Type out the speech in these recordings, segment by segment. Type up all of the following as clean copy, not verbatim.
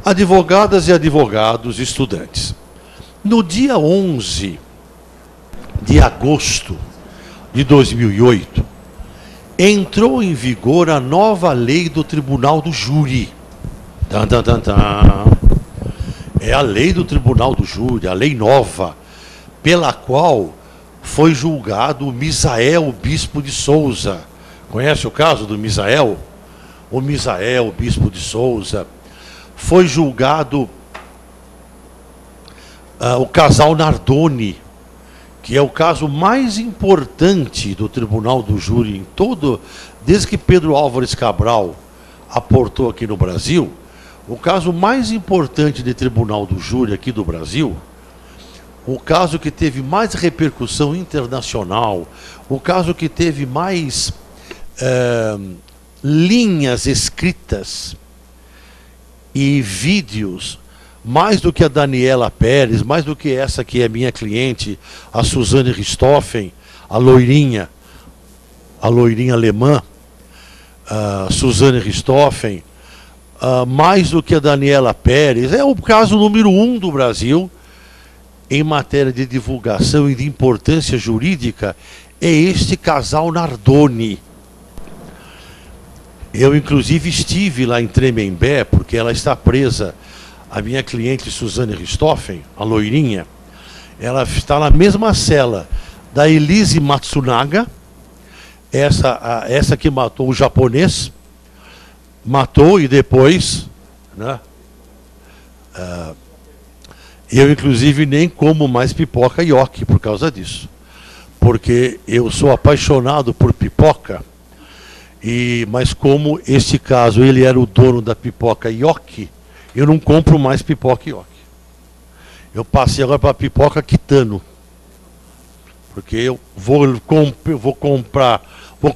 Advogadas e advogados, estudantes. No dia 11 de agosto de 2008, entrou em vigor a nova lei do Tribunal do Júri. Tan, tan, tan, tan. É a lei do Tribunal do Júri, a lei nova, pela qual foi julgado o Misael Bispo de Souza. Conhece o caso do Misael? O Misael Bispo de Souza. Foi julgado o casal Nardoni, que é o caso mais importante do Tribunal do Júri em todo, desde que Pedro Álvares Cabral aportou aqui no Brasil. O caso mais importante de Tribunal do Júri aqui do Brasil, o caso que teve mais repercussão internacional, o caso que teve mais linhas escritas e vídeos, mais do que a Daniela Pérez, mais do que essa que é minha cliente, a Suzane Richthofen, a loirinha alemã, a Suzane Richthofen, mais do que a Daniela Pérez. É o caso número 1 do Brasil em matéria de divulgação e de importância jurídica, é este casal Nardoni. Eu, inclusive, estive lá em Tremembé, porque ela está presa, a minha cliente Suzane Richthofen, a loirinha, ela está na mesma cela da Elise Matsunaga, essa que matou o japonês, matou e depois, né, eu, inclusive, nem como mais pipoca Yoki por causa disso, porque eu sou apaixonado por pipoca. Mas como este caso ele era o dono da pipoca Yoki, eu não compro mais pipoca Yoki. Eu passei agora para a pipoca Kitano. Porque eu vou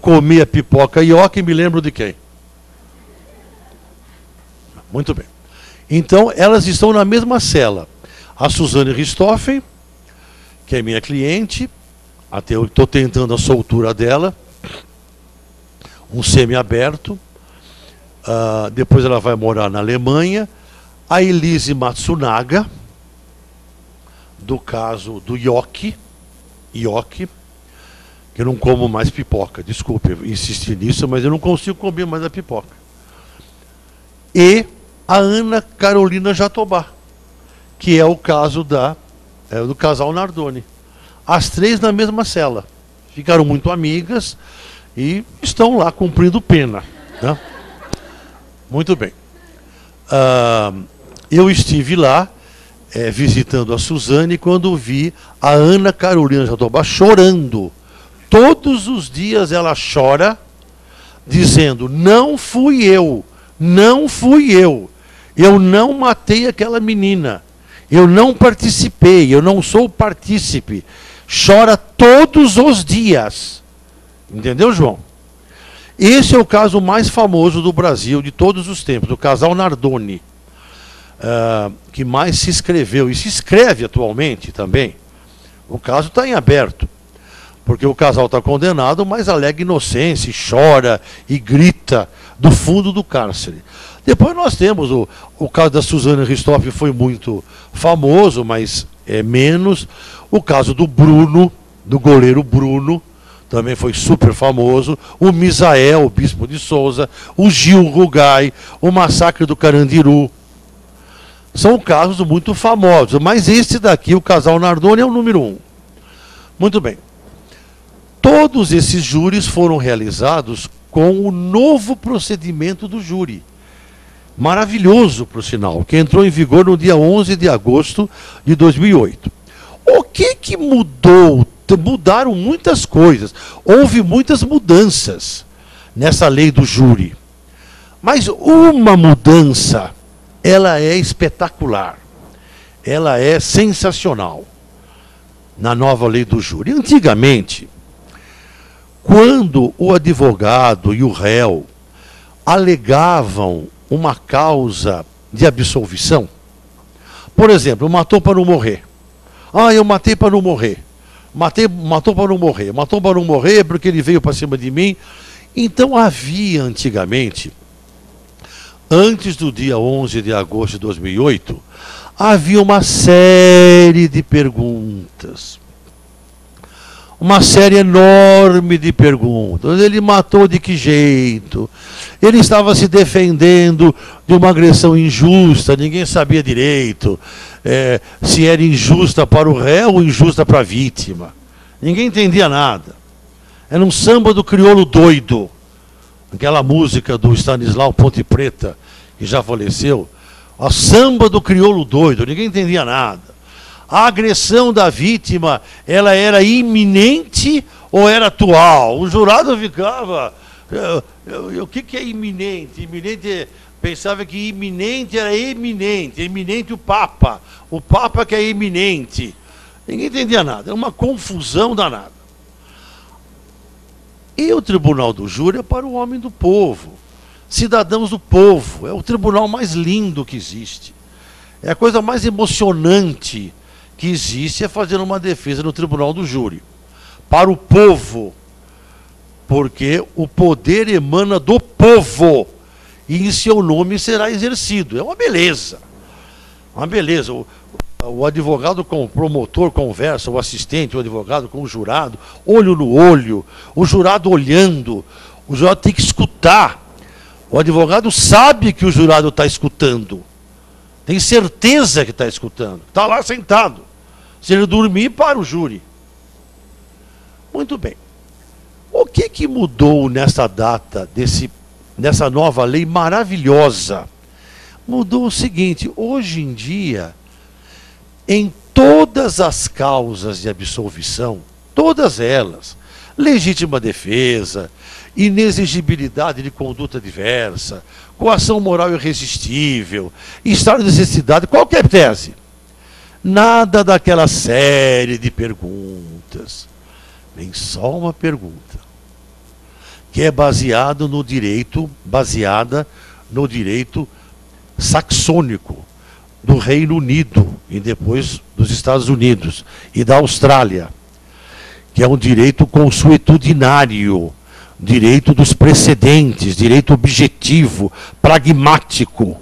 comer a pipoca Yoki e me lembro de quem? Muito bem. Então, elas estão na mesma cela. A Suzane Richthofen, que é minha cliente, até eu estou tentando a soltura dela, um semi-aberto, depois ela vai morar na Alemanha. A Elise Matsunaga, do caso do Yoki, que eu não como mais pipoca, desculpe eu insistir nisso, mas eu não consigo comer mais a pipoca. E a Ana Carolina Jatobá, que é o caso do casal Nardoni. As três na mesma cela, ficaram muito amigas e estão lá cumprindo pena, né? Muito bem. Eu estive lá visitando a Suzane quando vi a Ana Carolina Jatobá chorando. Todos os dias ela chora, dizendo: não fui eu, eu não matei aquela menina, eu não participei, eu não sou partícipe. Chora todos os dias. Entendeu, João? Esse é o caso mais famoso do Brasil de todos os tempos, do casal Nardoni, que mais se escreveu e se escreve atualmente também. O caso está em aberto, porque o casal está condenado, mas alega inocência, e chora e grita do fundo do cárcere. Depois nós temos o caso da Suzane Richthofen, foi muito famoso, mas é menos. O caso do Bruno, do goleiro Bruno, também foi super famoso. O Misael, o Bispo de Souza, o Gil Rugai, o massacre do Carandiru. São casos muito famosos, mas este daqui, o casal Nardoni, é o número 1. Muito bem. Todos esses júris foram realizados com o novo procedimento do júri. Maravilhoso, por sinal, que entrou em vigor no dia 11 de agosto de 2008. O que mudou? Mudaram muitas coisas. Houve muitas mudanças nessa lei do júri. Mas uma mudança, ela é espetacular. Ela é sensacional na nova lei do júri. Antigamente, quando o advogado e o réu alegavam uma causa de absolvição, por exemplo, matou para não morrer. Eu matei para não morrer. Matou para não morrer. Matou para não morrer porque ele veio para cima de mim. Então havia antigamente antes do dia 11 de agosto de 2008, havia uma série de perguntas. Uma série enorme de perguntas. Ele matou de que jeito? Ele estava se defendendo de uma agressão injusta, ninguém sabia direito se era injusta para o réu ou injusta para a vítima. Ninguém entendia nada. Era um samba do crioulo doido. Aquela música do Stanislau Ponte Preta, que já faleceu. A samba do crioulo doido, ninguém entendia nada. A agressão da vítima, ela era iminente ou era atual? O jurado ficava... O que é iminente? Iminente, pensava que iminente era eminente. Eminente o Papa. O Papa que é eminente. Ninguém entendia nada. Era uma confusão danada. E o Tribunal do Júri é para o homem do povo. Cidadãos do povo. É o tribunal mais lindo que existe. É a coisa mais emocionante que existe é fazer uma defesa no Tribunal do Júri. Para o povo. Porque o poder emana do povo. E em seu nome será exercido. É uma beleza. Uma beleza. O advogado com o promotor conversa, o assistente, o advogado com o jurado, olho no olho, o jurado olhando. O jurado tem que escutar. O advogado sabe que o jurado está escutando. Tem certeza que está escutando. Está lá sentado. Se ele dormir, para o júri. Muito bem. O que mudou nessa data, nessa nova lei maravilhosa? Mudou o seguinte: hoje em dia, em todas as causas de absolvição, todas elas, legítima defesa, inexigibilidade de conduta diversa, coação moral irresistível, estado de necessidade, qualquer tese. Nada daquela série de perguntas. Vem só uma pergunta, que é baseada no direito saxônico do Reino Unido e depois dos Estados Unidos e da Austrália, que é um direito consuetudinário, direito dos precedentes, direito objetivo, pragmático.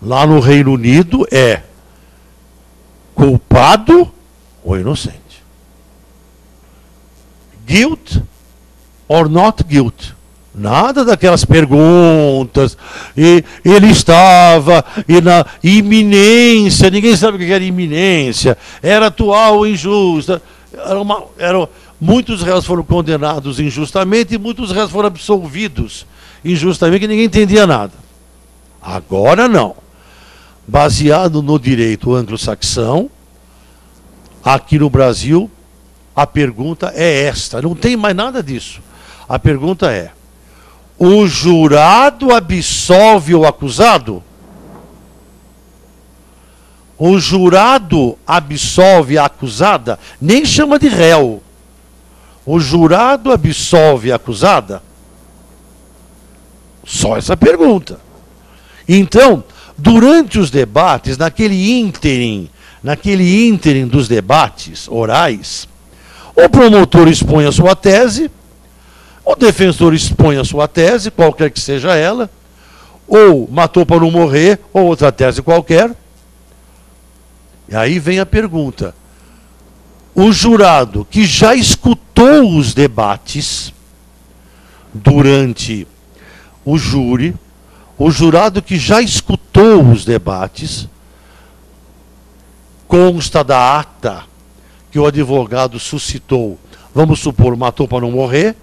Lá no Reino Unido é culpado ou inocente. Guilt or not guilt. Nada daquelas perguntas. E ele estava na iminência. Ninguém sabe o que era iminência. Era atual ou injusta. Muitos réus foram condenados injustamente e muitos réus foram absolvidos injustamente, que ninguém entendia nada. Agora não. Baseado no direito anglo-saxão, aqui no Brasil, a pergunta é esta. Não tem mais nada disso. A pergunta é: o jurado absolve o acusado? O jurado absolve a acusada? Nem chama de réu. O jurado absolve a acusada? Só essa pergunta. Então, durante os debates, naquele ínterim dos debates orais, o promotor expõe a sua tese, o defensor expõe a sua tese, qualquer que seja ela, ou matou para não morrer, ou outra tese qualquer. E aí vem a pergunta: o jurado que já escutou os debates durante o júri, o jurado que já escutou os debates, consta da ata que o advogado suscitou, vamos supor, matou para não morrer,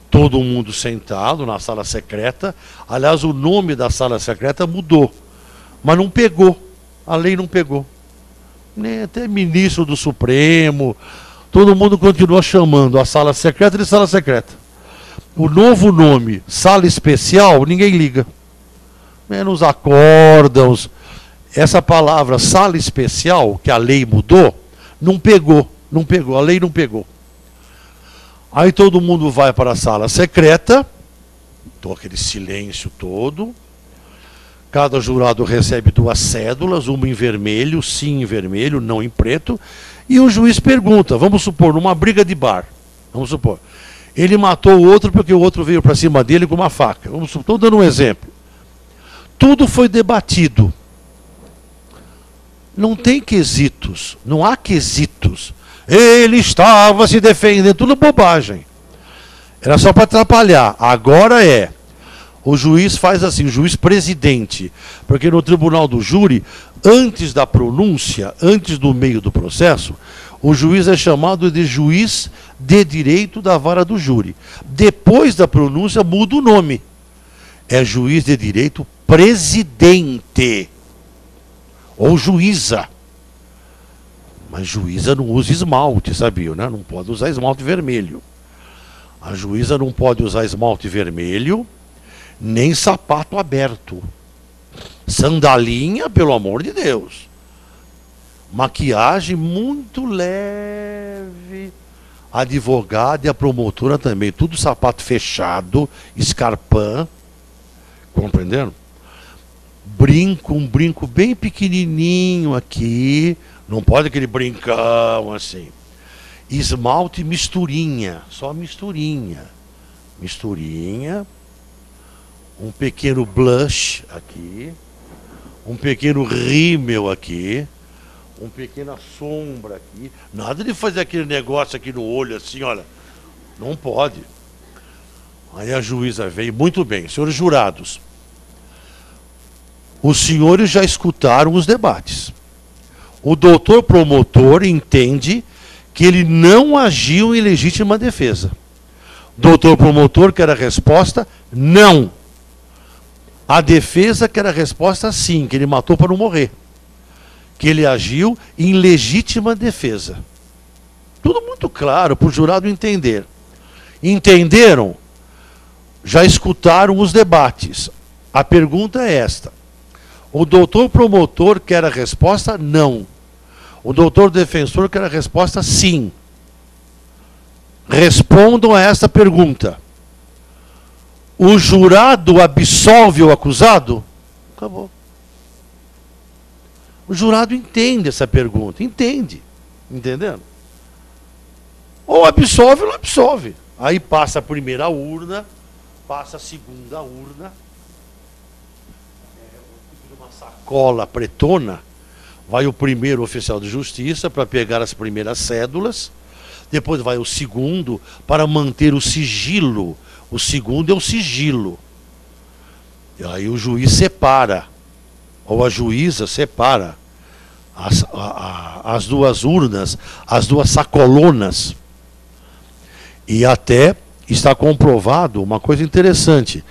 todo mundo sentado na sala secreta. Aliás, o nome da sala secreta mudou, mas não pegou, a lei não pegou. Nem até ministro do Supremo, todo mundo continua chamando a sala secreta de sala secreta. O novo nome, sala especial, ninguém liga. Menos acórdãos. Essa palavra sala especial, que a lei mudou, não pegou, a lei não pegou. Aí todo mundo vai para a sala secreta, aquele silêncio todo. Cada jurado recebe 2 cédulas, uma em vermelho, sim em vermelho, não em preto. E o juiz pergunta, vamos supor, numa briga de bar, vamos supor, ele matou o outro porque o outro veio para cima dele com uma faca. Estou dando um exemplo. Tudo foi debatido. Não tem quesitos, não há quesitos. Ele estava se defendendo, tudo bobagem. Era só para atrapalhar. Agora o juiz faz assim, o juiz presidente, porque no tribunal do júri, antes da pronúncia, antes do meio do processo, o juiz é chamado de juiz de direito da vara do júri. Depois da pronúncia muda o nome. É juiz de direito presidente. Ou juíza. Mas juíza não usa esmalte, sabia, né? Não pode usar esmalte vermelho. A juíza não pode usar esmalte vermelho, nem sapato aberto. Sandalinha, pelo amor de Deus. Maquiagem muito leve. A advogada e a promotora também. Tudo sapato fechado, escarpão. Compreendendo? Um brinco bem pequenininho aqui. Não pode aquele brincão assim. Esmalte misturinha. Só misturinha. Misturinha. Um pequeno blush aqui. Um pequeno rímel aqui. Uma pequena sombra aqui. Nada de fazer aquele negócio aqui no olho assim, olha. Não pode. Aí a juíza veio, muito bem, senhores jurados. Os senhores já escutaram os debates. O doutor promotor entende que ele não agiu em legítima defesa. Doutor promotor quer a resposta não. A defesa quer a resposta sim, que ele matou para não morrer. Que ele agiu em legítima defesa. Tudo muito claro para o jurado entender. Entenderam? Já escutaram os debates. A pergunta é esta. O doutor promotor quer a resposta não. O doutor defensor quer a resposta sim. Respondam a esta pergunta. O jurado absolve o acusado? Acabou. O jurado entende essa pergunta. Entende. Entendendo? Ou absolve ou não absolve. Aí passa a primeira urna, passa a segunda urna. Uma sacola pretona. Vai o primeiro oficial de justiça para pegar as primeiras cédulas. Depois vai o segundo para manter o sigilo. O segundo é o sigilo. E aí o juiz separa, ou a juíza separa as duas urnas, as duas sacolonas. E até está comprovado uma coisa interessante.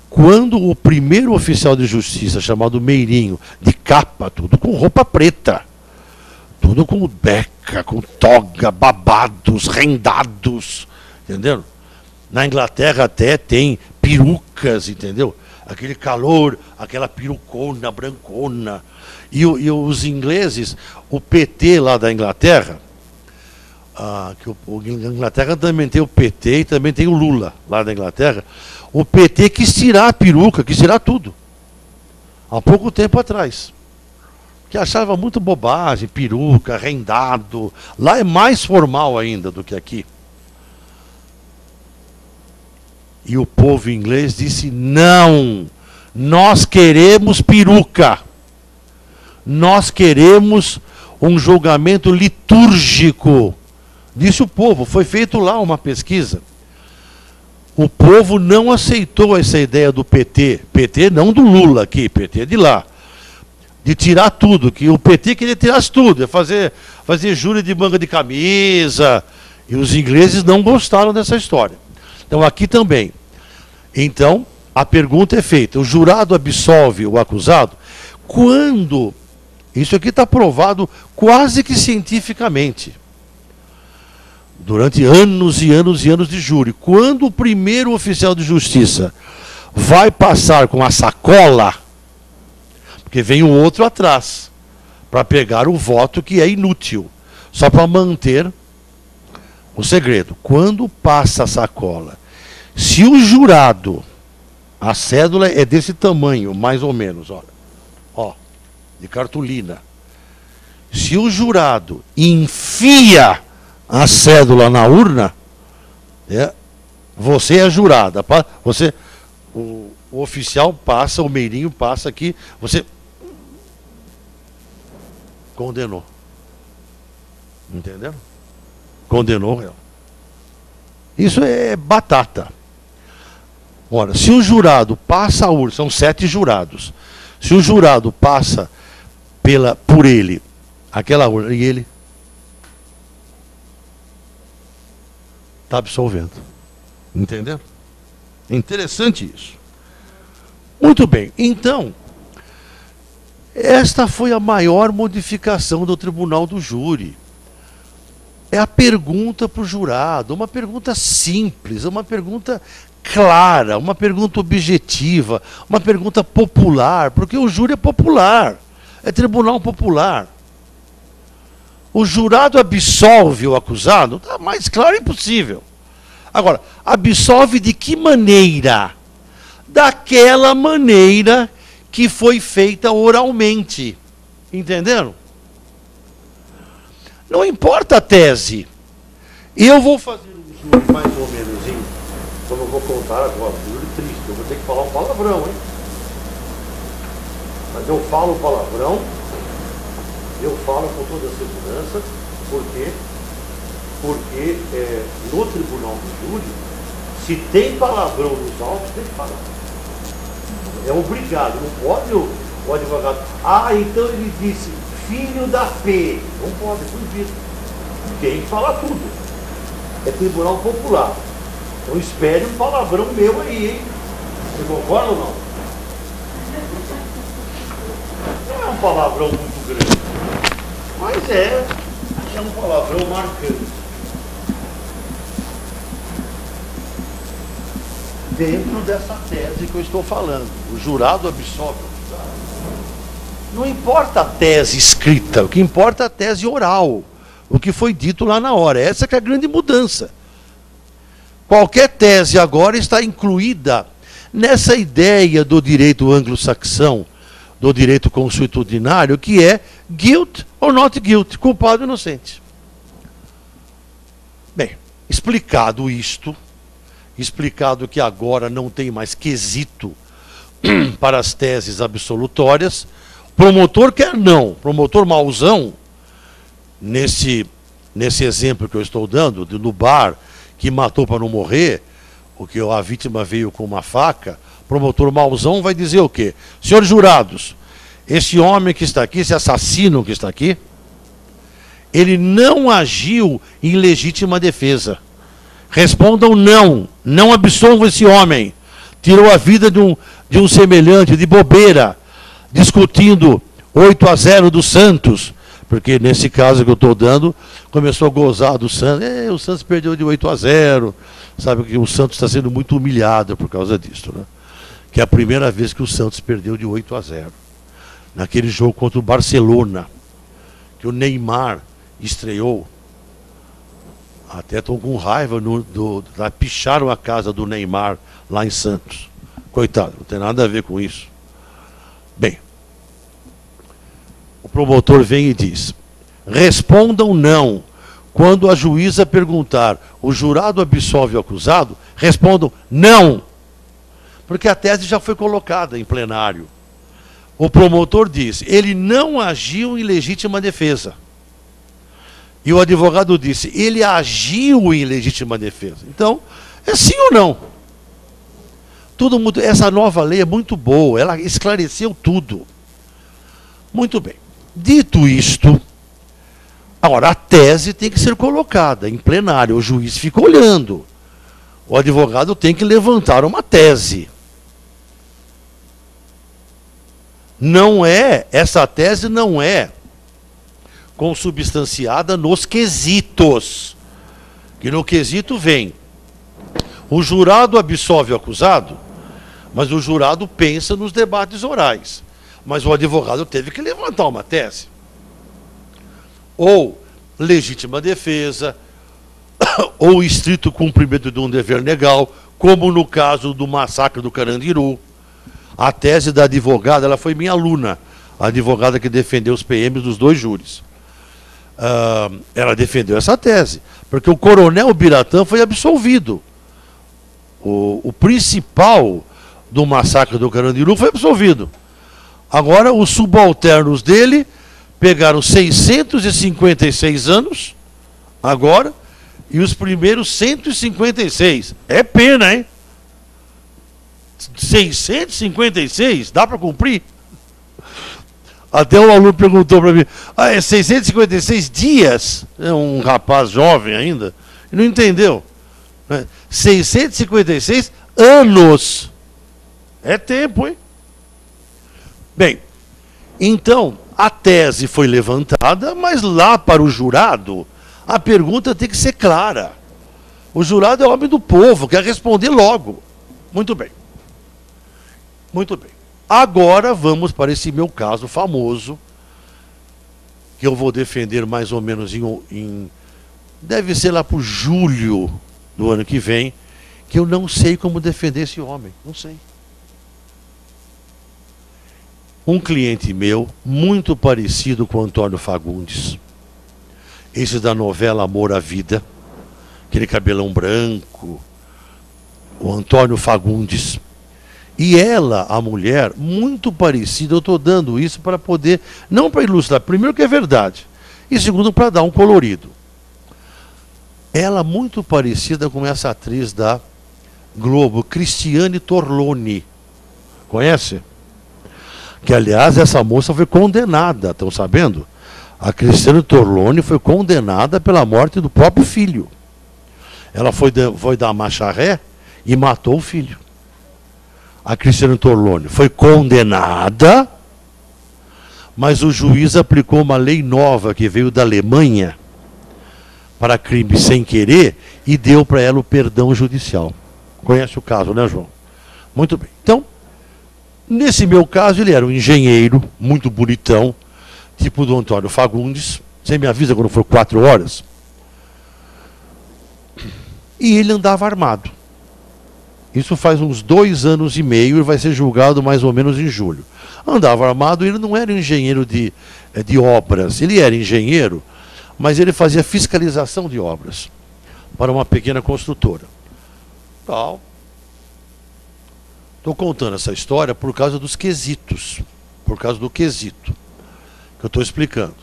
Quando o primeiro oficial de justiça, chamado Meirinho, de capa, tudo com roupa preta, tudo com beca, com toga, babados, rendados, entendeu? Na Inglaterra até tem perucas, entendeu? Aquele calor, aquela perucona, brancona. E os ingleses, o PT lá da Inglaterra, a Inglaterra também tem o PT e também tem o Lula lá da Inglaterra. O PT quis tirar a peruca, quis tirar tudo. Há pouco tempo atrás. Que achava muito bobagem, peruca, rendado. Lá é mais formal ainda do que aqui. E o povo inglês disse, não, nós queremos peruca. Nós queremos um julgamento litúrgico. Disse o povo, foi feito lá uma pesquisa. O povo não aceitou essa ideia do PT. PT não do Lula aqui, PT de lá. De tirar tudo, que o PT queria tirar tudo, fazer júri de manga de camisa. E os ingleses não gostaram dessa história. Então aqui também. Então, a pergunta é feita, o jurado absolve o acusado quando, isso aqui está provado quase que cientificamente, durante anos e anos e anos de júri, quando o primeiro oficial de justiça vai passar com a sacola, porque vem o outro atrás, para pegar o voto que é inútil, só para manter o segredo. Quando passa a sacola, se o jurado, a cédula é desse tamanho, mais ou menos, olha, ó, de cartolina. Se o jurado enfia a cédula na urna, você é jurada, você o oficial passa, o meirinho passa aqui, você condenou. Entendeu? Condenou o réu. Isso é batata. Ora, se o jurado passa a urna, são 7 jurados. Se o jurado passa por ele, aquela urna, e ele está absolvendo. Entendeu? Interessante isso. Muito bem. Então, esta foi a maior modificação do Tribunal do Júri. É a pergunta para o jurado, uma pergunta simples, uma pergunta clara, uma pergunta objetiva, uma pergunta popular, porque o júri é popular, é tribunal popular. O jurado absolve o acusado? Está mais claro impossível. Agora, absolve de que maneira? Daquela maneira que foi feita oralmente. Entenderam? Não importa a tese. Eu vou fazer um júri mais ou menos, como eu vou contar agora, um júri triste, eu vou ter que falar um palavrão, hein? Mas eu falo palavrão, eu falo com toda a segurança, porque no tribunal do júri, se tem palavrão nos autos, tem que falar. É obrigado, não pode o advogado. Ah, então ele disse filho da P. Não pode, proibido. Tem que falar tudo. É tribunal popular. Então espere um palavrão meu aí, hein? Você concorda ou não? Não é um palavrão muito grande, mas é um palavrão marcante. Dentro dessa tese que eu estou falando, o jurado absolve. Não importa a tese escrita, o que importa é a tese oral, o que foi dito lá na hora. Essa que é a grande mudança. Qualquer tese agora está incluída nessa ideia do direito anglo-saxão, do direito consuetudinário, que é guilt or not guilt, culpado ou inocente. Bem, explicado isto, explicado que agora não tem mais quesito para as teses absolutórias, promotor quer não, promotor mauzão, nesse exemplo que eu estou dando, no bar, que matou para não morrer, o que a vítima veio com uma faca, promotor mauzão vai dizer o quê? Senhores jurados, esse homem que está aqui, esse assassino que está aqui, ele não agiu em legítima defesa. Respondam não absolvam esse homem. Tirou a vida de um semelhante, de bobeira, discutindo 8-0 do Santos, porque nesse caso que eu estou dando, começou a gozar do Santos. O Santos perdeu de 8-0, sabe que o Santos está sendo muito humilhado por causa disso, né? Que é a primeira vez que o Santos perdeu de 8-0. Naquele jogo contra o Barcelona, que o Neymar estreou. Até estão com raiva, picharam a casa do Neymar lá em Santos. Coitado, não tem nada a ver com isso. Bem, o promotor vem e diz: respondam não. Quando a juíza perguntar, o jurado absolve o acusado, respondam não. Porque a tese já foi colocada em plenário. O promotor diz, ele não agiu em legítima defesa. E o advogado disse, ele agiu em legítima defesa. Então, é sim ou não? Essa nova lei é muito boa, ela esclareceu tudo. Muito bem. Dito isto, agora a tese tem que ser colocada em plenário, o juiz fica olhando. O advogado tem que levantar uma tese. Essa tese não é consubstanciada nos quesitos. Que no quesito vem, o jurado absolve o acusado, mas o jurado pensa nos debates orais. Mas o advogado teve que levantar uma tese. Ou legítima defesa, ou estrito cumprimento de um dever legal, como no caso do massacre do Carandiru. A tese da advogada, ela foi minha aluna, a advogada que defendeu os PMs dos 2 júris. Ela defendeu essa tese, porque o coronel Biratã foi absolvido. O principal do massacre do Carandiru foi absolvido. Agora, os subalternos dele pegaram 656 anos, agora, e os primeiros 156. É pena, hein? 656? Dá para cumprir? Até um aluno perguntou para mim, é 656 dias? É um rapaz jovem ainda, e não entendeu. 656 anos. É tempo, hein? Bem, então, a tese foi levantada, mas lá para o jurado, a pergunta tem que ser clara. O jurado é homem do povo, quer responder logo. Muito bem. Muito bem. Agora vamos para esse meu caso famoso, que eu vou defender mais ou menos deve ser lá para julho do ano que vem, que eu não sei como defender esse homem. Não sei. Um cliente meu, muito parecido com o Antônio Fagundes, esse da novela Amor à Vida, aquele cabelão branco, o Antônio Fagundes. E ela, a mulher, muito parecida, eu estou dando isso para poder, não para ilustrar, primeiro que é verdade, e segundo para dar um colorido. Ela muito parecida com essa atriz da Globo, Cristiane Torlone. Conhece? Que, aliás, essa moça foi condenada, estão sabendo? A Cristiane Torlone foi condenada pela morte do próprio filho. Ela foi dar marcha ré e matou o filho. A Cristiane Torlone foi condenada, mas o juiz aplicou uma lei nova que veio da Alemanha para crime sem querer e deu para ela o perdão judicial. Conhece o caso, né, João? Muito bem. Então, nesse meu caso, ele era um engenheiro, muito bonitão, tipo do Antônio Fagundes. Você me avisa quando for 4 horas? E ele andava armado. Isso faz uns 2 anos e meio e vai ser julgado mais ou menos em julho. Andava armado, ele não era engenheiro de obras. Ele era engenheiro, mas ele fazia fiscalização de obras para uma pequena construtora. Tal. Estou contando essa história por causa dos quesitos. Por causa do quesito que eu estou explicando.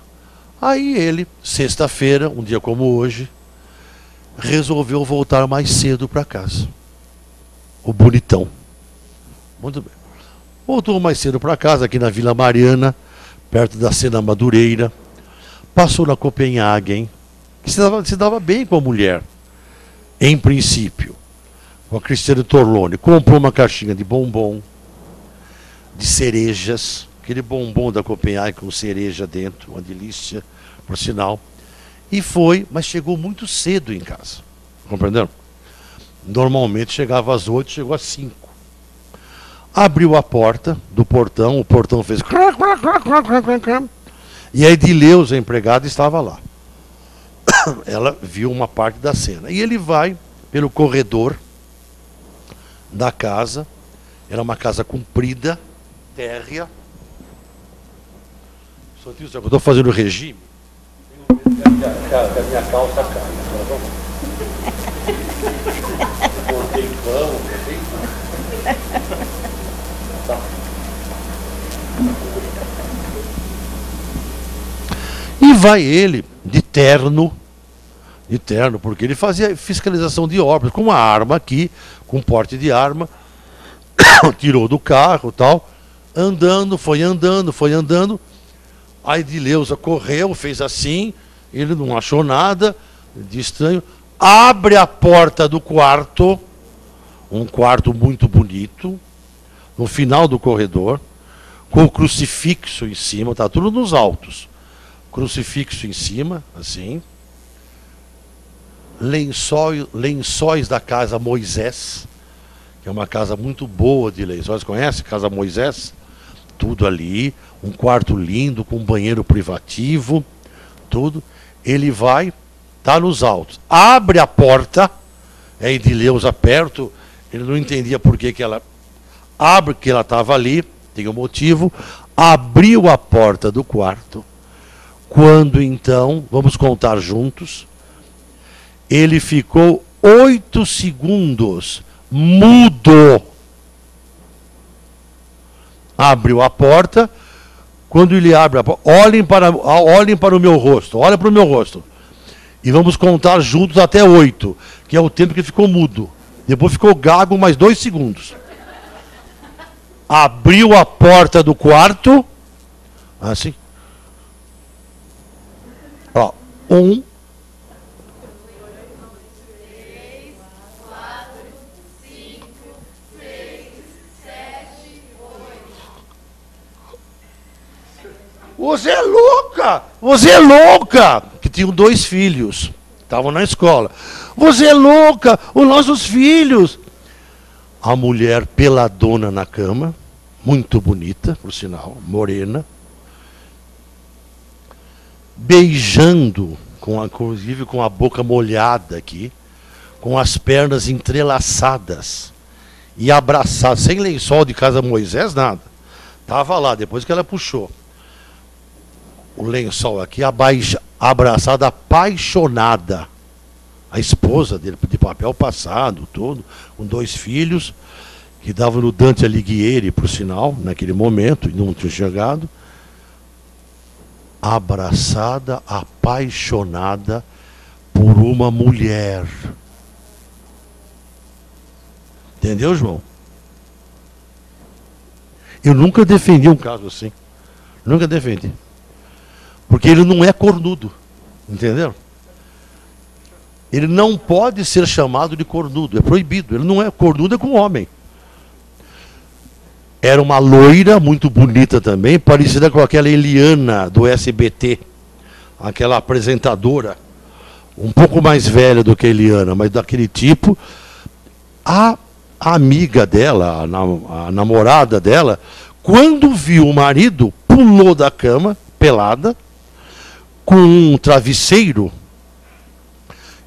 Aí ele, sexta-feira, um dia como hoje, resolveu voltar mais cedo para casa. O bonitão. Muito bem. Voltou mais cedo para casa, aqui na Vila Mariana, perto da Sena Madureira. Passou na Copenhagen, que se dava bem com a mulher, em princípio. Com a Cristiane Torlone. Comprou uma caixinha de bombom, de cerejas, aquele bombom da Copenhagen com cereja dentro, uma delícia, por sinal. E foi, mas chegou muito cedo em casa. Compreenderam? Normalmente chegava às 8, chegou às 5. Abriu a porta do portão, o portão fez... E a Edileuza, a empregada, estava lá. Ela viu uma parte da cena. E ele vai pelo corredor da casa. Era uma casa comprida, térrea. Só que eu estou fazendo regime. Tenho medo que a minha calça caia. Botei pão, botei tudo. Tá. E vai ele de terno, porque ele fazia fiscalização de obras, com uma arma aqui, com porte de arma, tirou do carro e tal, foi andando, a Edileuza correu, fez assim, ele não achou nada de estranho, abre a porta do quarto, um quarto muito bonito, no final do corredor, com o crucifixo em cima, está tudo nos altos. Crucifixo em cima, assim. Lençóis da Casa Moisés, que é uma casa muito boa de lençóis. Conhece Casa Moisés? Tudo ali. Um quarto lindo, com um banheiro privativo, tudo. Ele vai, está nos altos. Abre a porta, é Edileuza perto, ele não entendia por que ela... Abre que ela estava ali, tem um motivo. Abriu a porta do quarto. Quando então, vamos contar juntos, ele ficou 8 segundos mudo. Abriu a porta. Quando ele abre a porta, olhem para o meu rosto, olha para o meu rosto. E vamos contar juntos até 8, que é o tempo que ele ficou mudo. Depois ficou gago mais 2 segundos. Abriu a porta do quarto. Assim. Ó, 1. Você é louca! Você é louca! Que tinham 2 filhos. Estavam na escola. Você é louca! Os nossos filhos! A mulher peladona na cama. Muito bonita, por sinal. Morena. Beijando, inclusive com a boca molhada aqui. Com as pernas entrelaçadas. E abraçada. Sem lençol de casa Moisés, nada. Estava lá, depois que ela puxou. O lençol aqui, abraçada, apaixonada. A esposa dele, de papel passado, todo, com 2 filhos, que davam no Dante Alighieri, por sinal, naquele momento, e não tinha chegado. Abraçada, apaixonada por uma mulher. Entendeu, João? Eu nunca defendi um caso assim. Nunca defendi. Porque ele não é cornudo, entendeu? Ele não pode ser chamado de cornudo, é proibido. Ele não é cornudo, é com homem. Era uma loira muito bonita também, parecida com aquela Eliana do SBT, aquela apresentadora, um pouco mais velha do que a Eliana, mas daquele tipo. A amiga dela, a namorada dela, quando viu o marido, pulou da cama, pelada, com um travesseiro,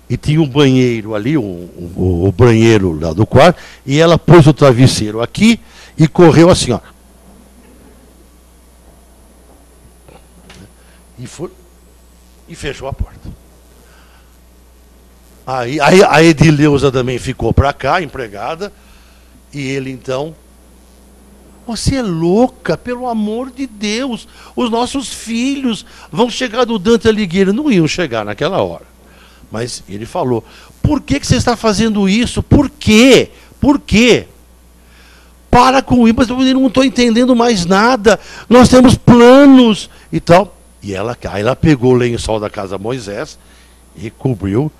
e tinha um banheiro ali, o banheiro lá do quarto, e ela pôs o travesseiro aqui e correu assim, ó. E fechou a porta. Aí a Edileuza também ficou para cá, empregada, e ele então... Você é louca, pelo amor de Deus. Os nossos filhos vão chegar do Dante Alighieri. Não iam chegar naquela hora. Mas ele falou, por que você está fazendo isso? Por quê? Por quê? Para com isso, mas eu não estou entendendo mais nada. Nós temos planos e tal. E ela pegou o lençol da casa Moisés e cobriu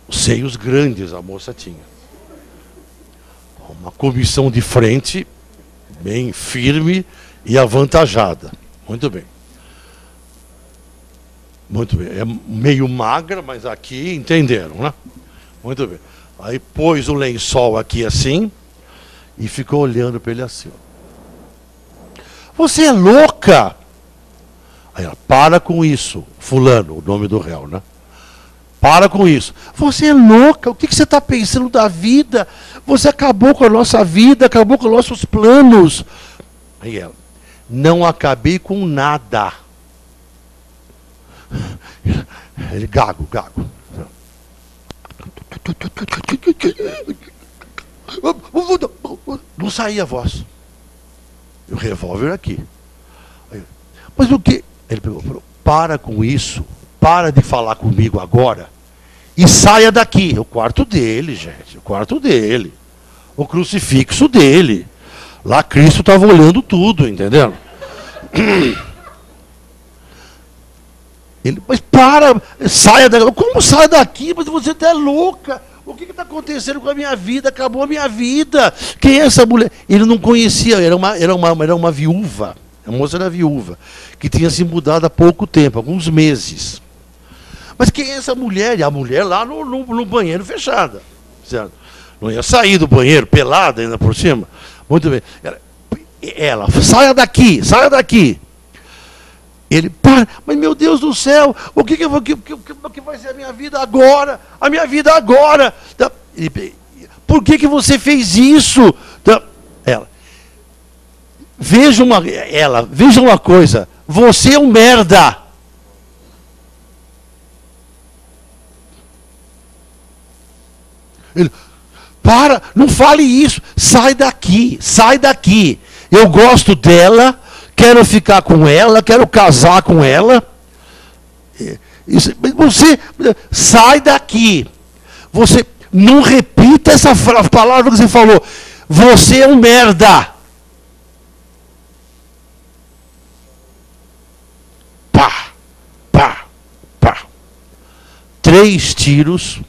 os seios grandes a moça tinha. Uma comissão de frente... bem firme e avantajada. Muito bem. Muito bem. É meio magra, mas aqui entenderam, né? Muito bem. Aí pôs o lençol aqui assim e ficou olhando para ele assim. Ó. Você é louca? Aí ela, para com isso. Fulano, o nome do réu, né? Para com isso. Você é louca? O que você está pensando da vida? Você acabou com a nossa vida, acabou com os nossos planos. Aí ela, não acabei com nada. Ele, gago. Não saía a voz. E o revólver aqui. Aí, mas o que? Ele falou, para com isso. Para de falar comigo agora e saia daqui. O quarto dele, gente. O quarto dele. O crucifixo dele. Lá Cristo estava olhando tudo, entendeu? Ele, mas para, saia daqui. Como sai daqui? Mas você está louca. O que está acontecendo com a minha vida? Acabou a minha vida. Quem é essa mulher? Ele não conhecia, era uma viúva. A moça era viúva, que tinha se mudado há pouco tempo, alguns meses. Mas quem é essa mulher? E a mulher lá no banheiro fechada. Certo? Não ia sair do banheiro, pelada ainda por cima. Muito bem. Ela, saia daqui, saia daqui. Ele, para, mas meu Deus do céu, o que vai ser a minha vida agora? A minha vida agora. Por que você fez isso? Ela, veja uma coisa, você é um merda. Ele, para, não fale isso, sai daqui, sai daqui. eu gosto dela, quero ficar com ela, quero casar com ela. Você sai daqui. Você não repita essa palavra que você falou. Você é um merda. Pá, pá, pá. 3 tiros,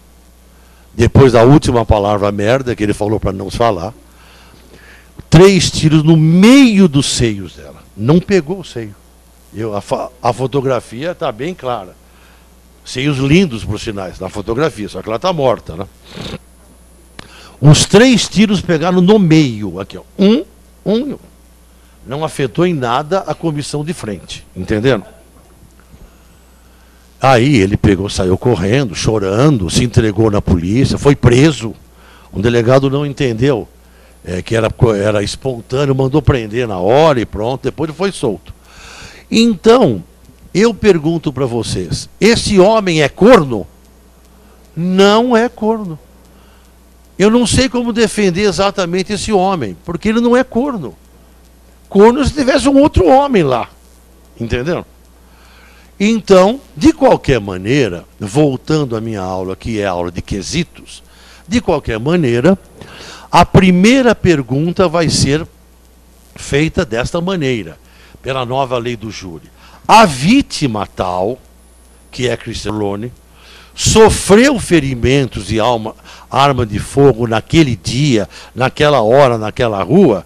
depois da última palavra merda, que ele falou para não falar. 3 tiros no meio dos seios dela. Não pegou o seio. A fotografia está bem clara. Seios lindos, por sinais, na fotografia, só que ela está morta, né? Os 3 tiros pegaram no meio, aqui, ó. Um. Não afetou em nada a comissão de frente, entendendo? Aí ele pegou, saiu correndo, chorando, se entregou na polícia, foi preso. Um delegado não entendeu que era espontâneo, mandou prender na hora e pronto, depois ele foi solto. Então, eu pergunto para vocês, esse homem é corno? Não é corno. Eu não sei como defender exatamente esse homem, porque ele não é corno. Corno se tivesse um outro homem lá, entendeu? Então, de qualquer maneira, voltando à minha aula, que é a aula de quesitos, de qualquer maneira, a primeira pergunta vai ser feita desta maneira, pela nova lei do júri. A vítima tal, que é Cristiano Lone, sofreu ferimentos de arma de fogo naquele dia, naquela hora, naquela rua,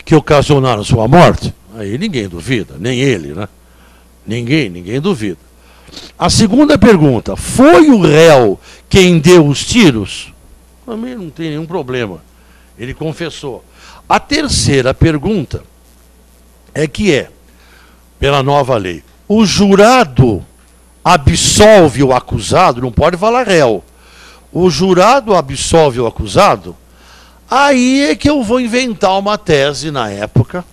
que ocasionaram sua morte? Aí ninguém duvida, nem ele, né? Ninguém duvida. A segunda pergunta, foi o réu quem deu os tiros? Também não tem nenhum problema. Ele confessou. A terceira pergunta pela nova lei, o jurado absolve o acusado, não pode falar réu. O jurado absolve o acusado? Aí é que eu vou inventar uma tese na época,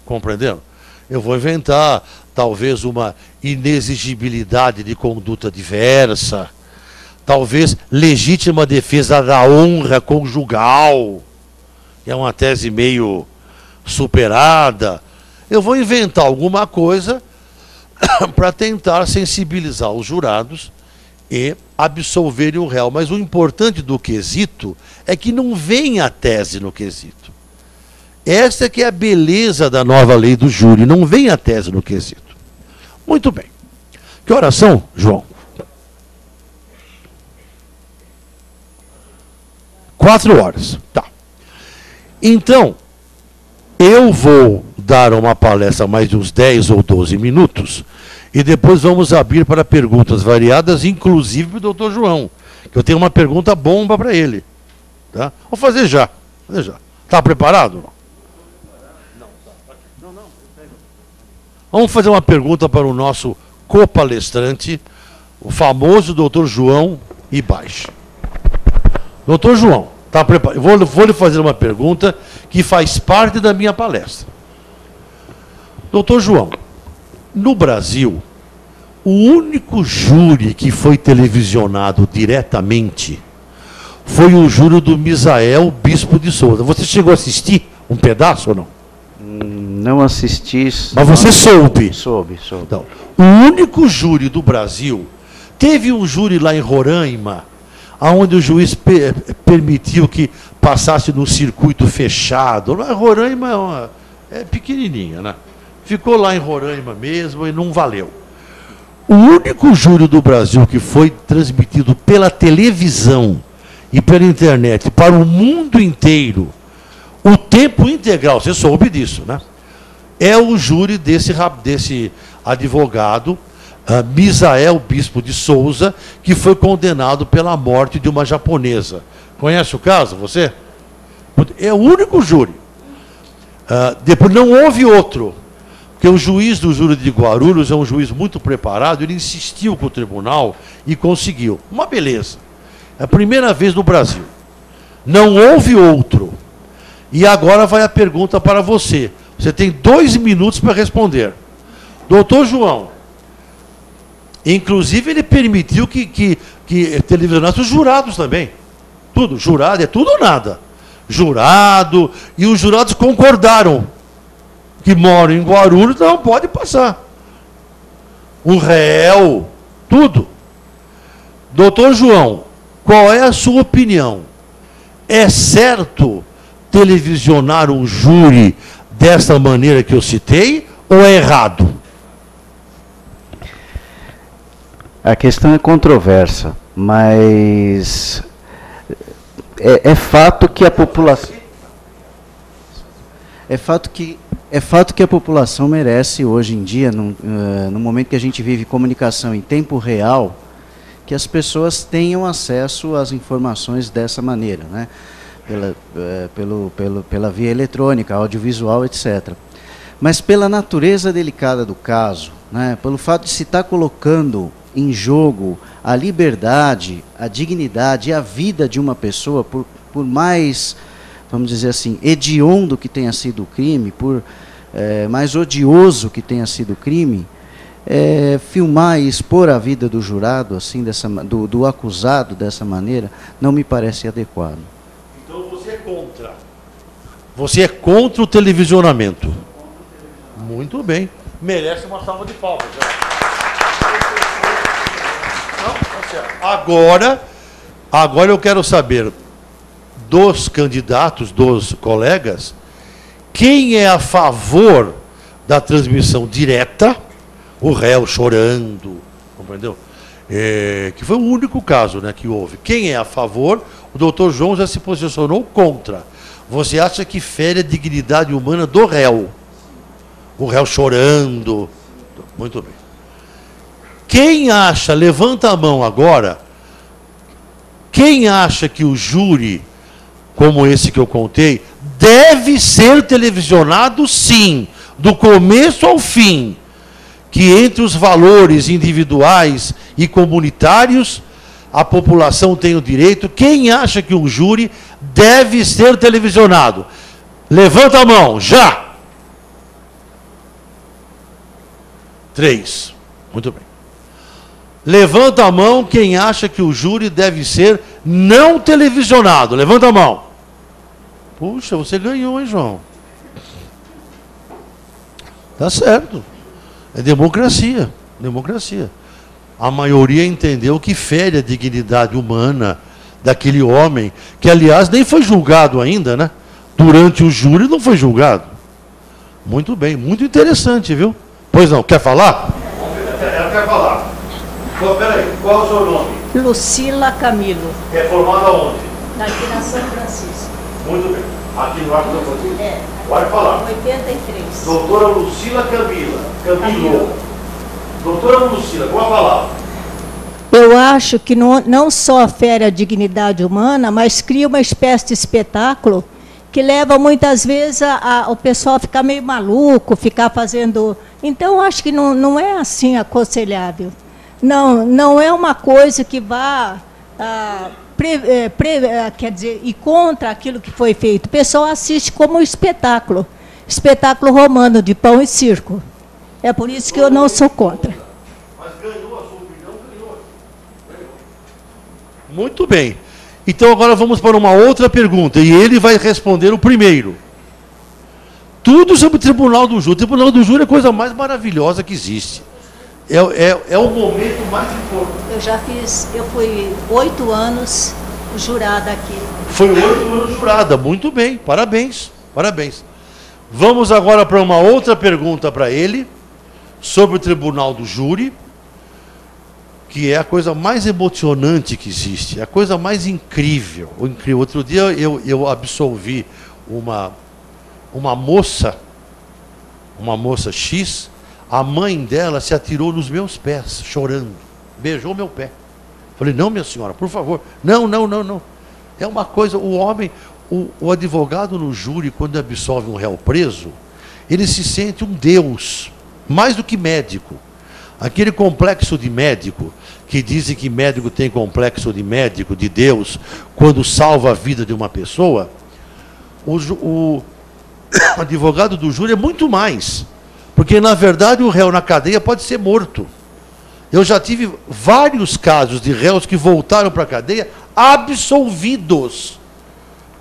compreendendo? Eu vou inventar talvez uma inexigibilidade de conduta diversa, talvez legítima defesa da honra conjugal, que é uma tese meio superada. Eu vou inventar alguma coisa para tentar sensibilizar os jurados e absolverem o réu. Mas o importante do quesito é que não vem a tese no quesito. Essa que é a beleza da nova lei do júri, não vem a tese no quesito. Muito bem. Que horas são, João? 4 horas. Tá. Então, eu vou dar uma palestra mais de uns 10 ou 12 minutos e depois vamos abrir para perguntas variadas, inclusive para o doutor João, que eu tenho uma pergunta bomba para ele. Tá? Vou fazer já. Está preparado? Vamos fazer uma pergunta para o nosso copalestrante, o famoso doutor João Ibaixo. Doutor João, está preparado? Vou lhe fazer uma pergunta que faz parte da minha palestra. Doutor João, no Brasil, o único júri que foi televisionado diretamente foi o júri do Misael Bispo de Souza. Você chegou a assistir um pedaço ou não? Não assisti. Mas você soube? Soube. Então, o único júri do Brasil, teve um júri lá em Roraima, onde o juiz permitiu que passasse no circuito fechado. Roraima é pequenininha, né? Ficou lá em Roraima mesmo e não valeu. O único júri do Brasil que foi transmitido pela televisão e pela internet para o mundo inteiro, o tempo integral, você soube disso, né? É o júri desse advogado, Misael Bispo de Souza, que foi condenado pela morte de uma japonesa. Conhece o caso, você? É o único júri. Depois não houve outro, porque o juiz do júri de Guarulhos é um juiz muito preparado, ele insistiu com o tribunal e conseguiu. Uma beleza. É a primeira vez no Brasil. Não houve outro. E agora vai a pergunta para você. Você tem 2 minutos para responder. Doutor João, inclusive ele permitiu que televisionasse os jurados também. Tudo, jurado é tudo ou nada. jurado, e os jurados concordaram que moram em Guarulhos, não pode passar. O réu, tudo. Doutor João, qual é a sua opinião? É certo televisionar um júri dessa maneira que eu citei, ou é errado? A questão é controversa, mas é fato que a população... É fato que a população merece, hoje em dia, no momento que a gente vive comunicação em tempo real, que as pessoas tenham acesso às informações dessa maneira, né? Pela via eletrônica, audiovisual, etc. Mas pela natureza delicada do caso, né? Pelo fato de se estar colocando em jogo a liberdade, a dignidade e a vida de uma pessoa, por mais, vamos dizer assim, hediondo que tenha sido o crime, por mais odioso que tenha sido o crime, filmar e expor a vida do jurado, assim, do acusado dessa maneira, não me parece adequado. Então você é contra. Você é contra o televisionamento. Muito bem. Merece uma salva de palmas. Agora eu quero saber dos candidatos, dos colegas, quem é a favor da transmissão direta, o réu chorando, compreendeu? Que foi o único caso, né, que houve. Quem é a favor? O doutor João já se posicionou contra. Você acha que fere a dignidade humana do réu? O réu chorando. Muito bem. Quem acha, levanta a mão agora, quem acha que o júri, como esse que eu contei, deve ser televisionado, sim, do começo ao fim, que entre os valores individuais e comunitários, a população tem o direito. Quem acha que um júri deve ser televisionado? Levanta a mão, já! 3. Muito bem. Levanta a mão quem acha que o júri deve ser não televisionado. Levanta a mão. Puxa, você ganhou, hein, João? Tá certo. É democracia. Democracia. A maioria entendeu que fere a dignidade humana daquele homem, que, aliás, nem foi julgado ainda, né? Durante o júri não foi julgado. Muito bem, muito interessante, viu? Pois não, quer falar? Ela quer falar. Peraí, qual é o seu nome? Lucila Camilo. É formada onde? Aqui na São Francisco. Muito bem. Aqui no Arco São Francisco? É. Pode falar. 83. Doutora Lucila Camilo. Doutora Lucila, com a palavra. Eu acho que não só fere a dignidade humana, mas cria uma espécie de espetáculo que leva muitas vezes o pessoal a ficar meio maluco, ficar fazendo... Então, eu acho que não é assim aconselhável. Não é uma coisa que vá, quer dizer, ir contra aquilo que foi feito. O pessoal assiste como um espetáculo romano de pão e circo. É por isso que eu não sou contra. Mas ganhou a sua opinião, ganhou. Muito bem. Então agora vamos para uma outra pergunta, e ele vai responder o primeiro. Tudo sobre o Tribunal do Júri. O Tribunal do Júri é a coisa mais maravilhosa que existe. É o momento mais importante. Eu fui 8 anos jurada aqui. Foi 8 anos jurada, muito bem, parabéns, parabéns. Vamos agora para uma outra pergunta para ele, sobre o Tribunal do Júri, que é a coisa mais emocionante que existe, a coisa mais incrível. Outro dia eu absolvi uma moça X. A mãe dela se atirou nos meus pés, chorando, beijou meu pé. Falei, não, minha senhora, por favor, não. É uma coisa, o homem, o advogado no júri, quando absolve um réu preso, ele se sente um deus, mais do que médico. Aquele complexo de médico, que dizem que médico tem complexo de médico, de Deus, quando salva a vida de uma pessoa, o advogado do júri é muito mais. Porque, na verdade, o réu na cadeia pode ser morto. Eu já tive vários casos de réus que voltaram para a cadeia absolvidos.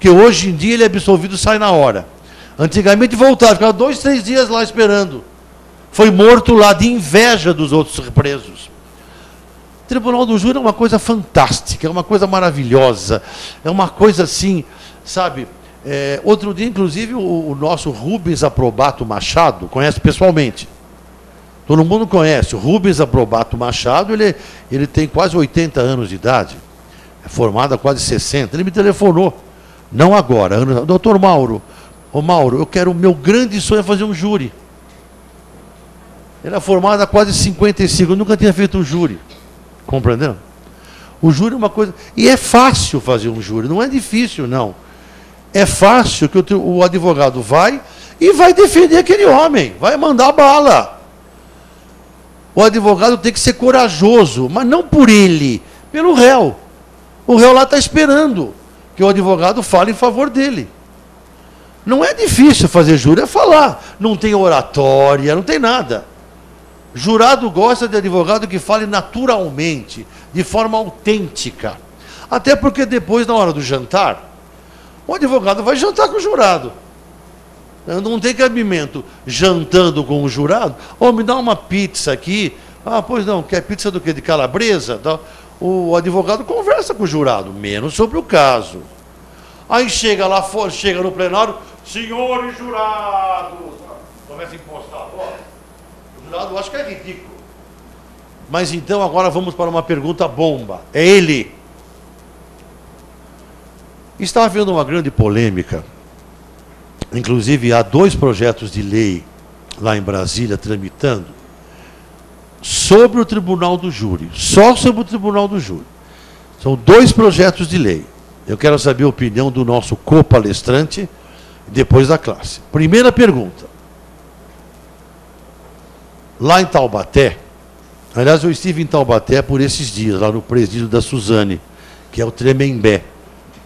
Porque hoje em dia ele é absolvido e sai na hora. Antigamente voltava, ficava 2, 3 dias lá esperando. Foi morto lá de inveja dos outros presos. O Tribunal do Júri é uma coisa fantástica, é uma coisa maravilhosa, é uma coisa assim, sabe? Outro dia, inclusive, o nosso Rubens Aprobato Machado, conhece pessoalmente. Todo mundo conhece. O Rubens Aprobato Machado, ele tem quase 80 anos de idade, é formado há quase 60. Ele me telefonou, não agora, doutor Mauro, eu quero, o meu grande sonho é fazer um júri. Ele é formado há quase 55, eu nunca tinha feito um júri. Compreendendo? O júri é uma coisa... E é fácil fazer um júri, não é difícil, não. É fácil que o advogado vai e vai defender aquele homem, vai mandar bala. O advogado tem que ser corajoso, mas não por ele, pelo réu. O réu lá está esperando que o advogado fale em favor dele. Não é difícil fazer júri, é falar. Não tem oratória, não tem nada. Jurado gosta de advogado que fale naturalmente, de forma autêntica. Até porque depois, na hora do jantar, o advogado vai jantar com o jurado. Não tem cabimento jantando com o jurado. Me dá uma pizza aqui. Pois não, quer pizza do quê? De calabresa? O advogado conversa com o jurado, menos sobre o caso. Aí chega lá fora, chega no plenário, senhores jurados, começa a impostar a voz. O jurado acha que é ridículo. Mas então agora vamos para uma pergunta bomba. É ele. Está havendo uma grande polêmica. Inclusive há 2 projetos de lei lá em Brasília tramitando sobre o Tribunal do Júri. Só sobre o Tribunal do Júri. São 2 projetos de lei. Eu quero saber a opinião do nosso co-palestrante depois da classe. Primeira pergunta. Lá em Taubaté, aliás, eu estive em Taubaté por esses dias, lá no presídio da Suzane, que é o Tremembé,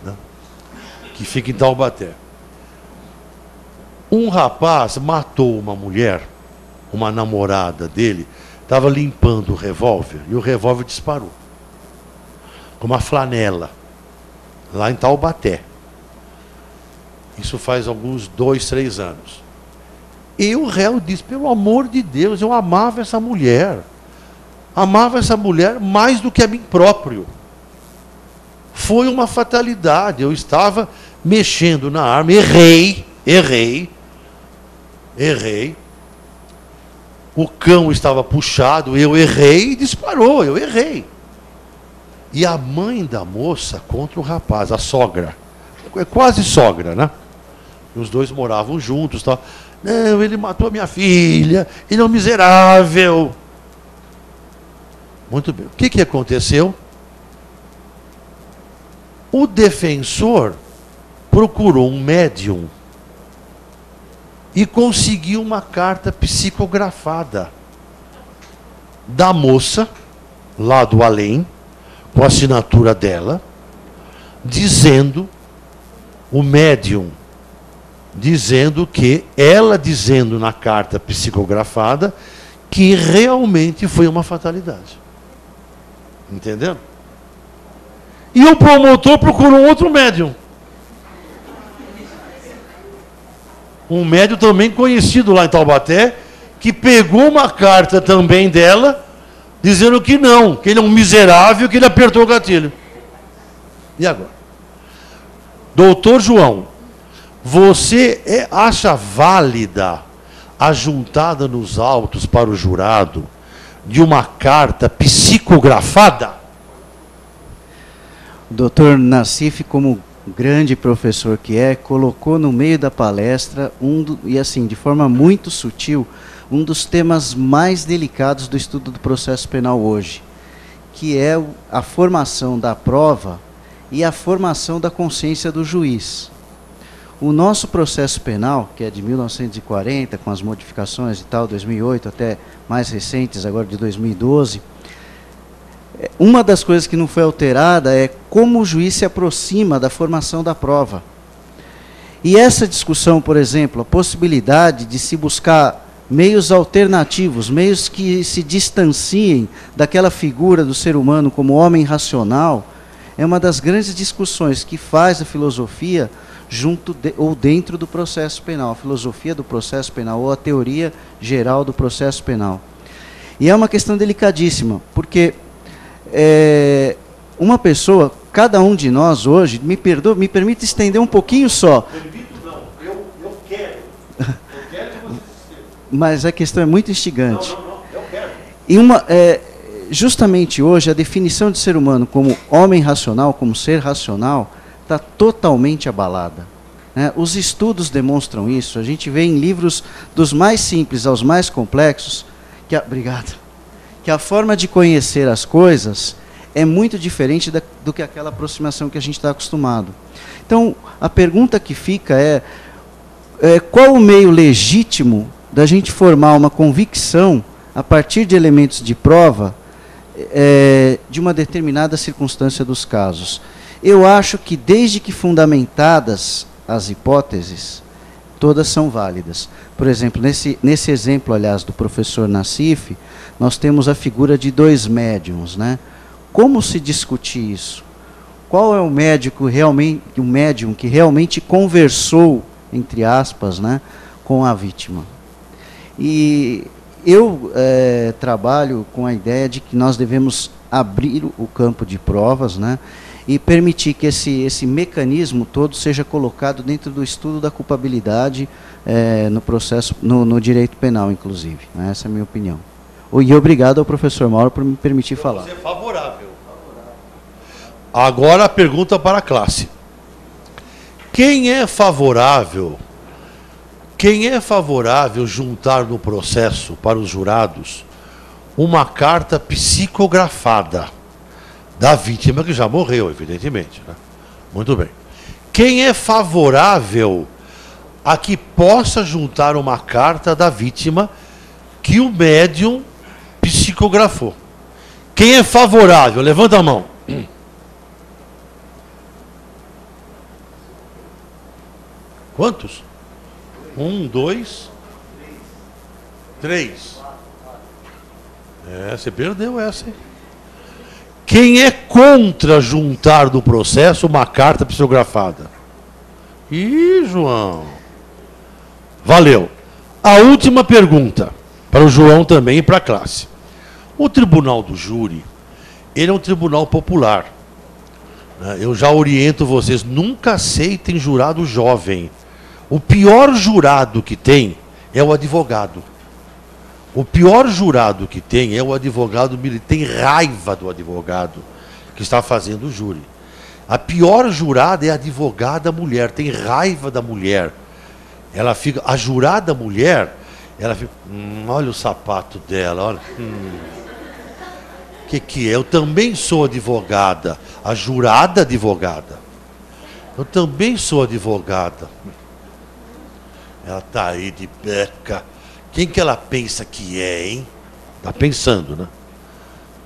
né, que fica em Taubaté. Um rapaz matou uma mulher, uma namorada dele, estava limpando o revólver, e o revólver disparou. Com uma flanela, lá em Taubaté. Isso faz alguns 2, 3 anos. E o réu disse, pelo amor de Deus, eu amava essa mulher. Amava essa mulher mais do que a mim próprio. Foi uma fatalidade. Eu estava mexendo na arma, errei. O cão estava puxado, eu errei e disparou, eu errei. E a mãe da moça contra o rapaz, a sogra. É quase sogra, né? Os 2 moravam juntos, tal. Não, ele matou a minha filha, ele é um miserável. Muito bem. O que aconteceu? O defensor procurou um médium e conseguiu uma carta psicografada da moça, lá do além, com a assinatura dela, dizendo, o médium, dizendo que, ela dizendo na carta psicografada, que realmente foi uma fatalidade. Entendendo? E o promotor procurou outro médium. Um médium também conhecido lá em Taubaté, que pegou uma carta também dela, dizendo que não, que ele é um miserável, que ele apertou o gatilho. E agora? Doutor João, você acha válida a juntada nos autos para o jurado de uma carta psicografada? O doutor Nassif, como grande professor que colocou no meio da palestra, e assim, de forma muito sutil, um dos temas mais delicados do estudo do processo penal hoje, que é a formação da prova e a formação da consciência do juiz. O nosso processo penal, que é de 1940, com as modificações e tal, 2008, até mais recentes, agora de 2012, uma das coisas que não foi alterada é como o juiz se aproxima da formação da prova. E essa discussão, por exemplo, a possibilidade de se buscar meios alternativos, meios que se distanciem daquela figura do ser humano como homem racional, é uma das grandes discussões que faz a filosofia junto ou dentro do processo penal, a filosofia do processo penal ou a teoria geral do processo penal. E é uma questão delicadíssima, porque uma pessoa, cada um de nós hoje, me permite estender um pouquinho só. Permito não, eu quero. Eu quero que você esteja. Mas a questão é muito instigante. Não, eu quero. E justamente hoje, a definição de ser humano como homem racional, como ser racional, está totalmente abalada. Né? Os estudos demonstram isso. A gente vê em livros dos mais simples aos mais complexos, obrigado, que a forma de conhecer as coisas é muito diferente do que aquela aproximação que a gente está acostumado. Então, a pergunta que fica é qual o meio legítimo da gente formar uma convicção a partir de elementos de prova de uma determinada circunstância dos casos. Eu acho que, desde que fundamentadas as hipóteses, todas são válidas. Por exemplo, nesse exemplo, aliás, do professor Nassif, nós temos a figura de 2 médiums, né? Como se discute isso? Qual é o médium que realmente conversou, entre aspas, né, com a vítima? E eu trabalho com a ideia de que nós devemos abrir o campo de provas, né, e permitir que esse mecanismo todo seja colocado dentro do estudo da culpabilidade no processo, no direito penal, inclusive. Né? Essa é a minha opinião. E obrigado ao professor Mauro por me permitir falar. Você é favorável. Agora a pergunta para a classe. Quem é favorável juntar no processo para os jurados uma carta psicografada da vítima que já morreu, evidentemente, né? Muito bem. Quem é favorável a que possa juntar uma carta da vítima que o médium psicografou? Quem é favorável? Levanta a mão. Quantos? 1, 2, 3. Você perdeu essa, hein? Quem é contra juntar no processo uma carta psicografada? Ih, João. Valeu. A última pergunta, para o João também e para a classe. O tribunal do júri, ele é um tribunal popular. Eu já oriento vocês, nunca aceitem jurado jovem. O pior jurado que tem é o advogado. O pior jurado que tem é o advogado, ele tem raiva do advogado que está fazendo o júri. A pior jurada é a advogada mulher, tem raiva da mulher. Ela fica, a jurada mulher, ela fica, olha o sapato dela, olha. Que é? Eu também sou advogada, a jurada advogada. Eu também sou advogada. Ela está aí de beca. Quem que ela pensa que é, hein? Está pensando, né?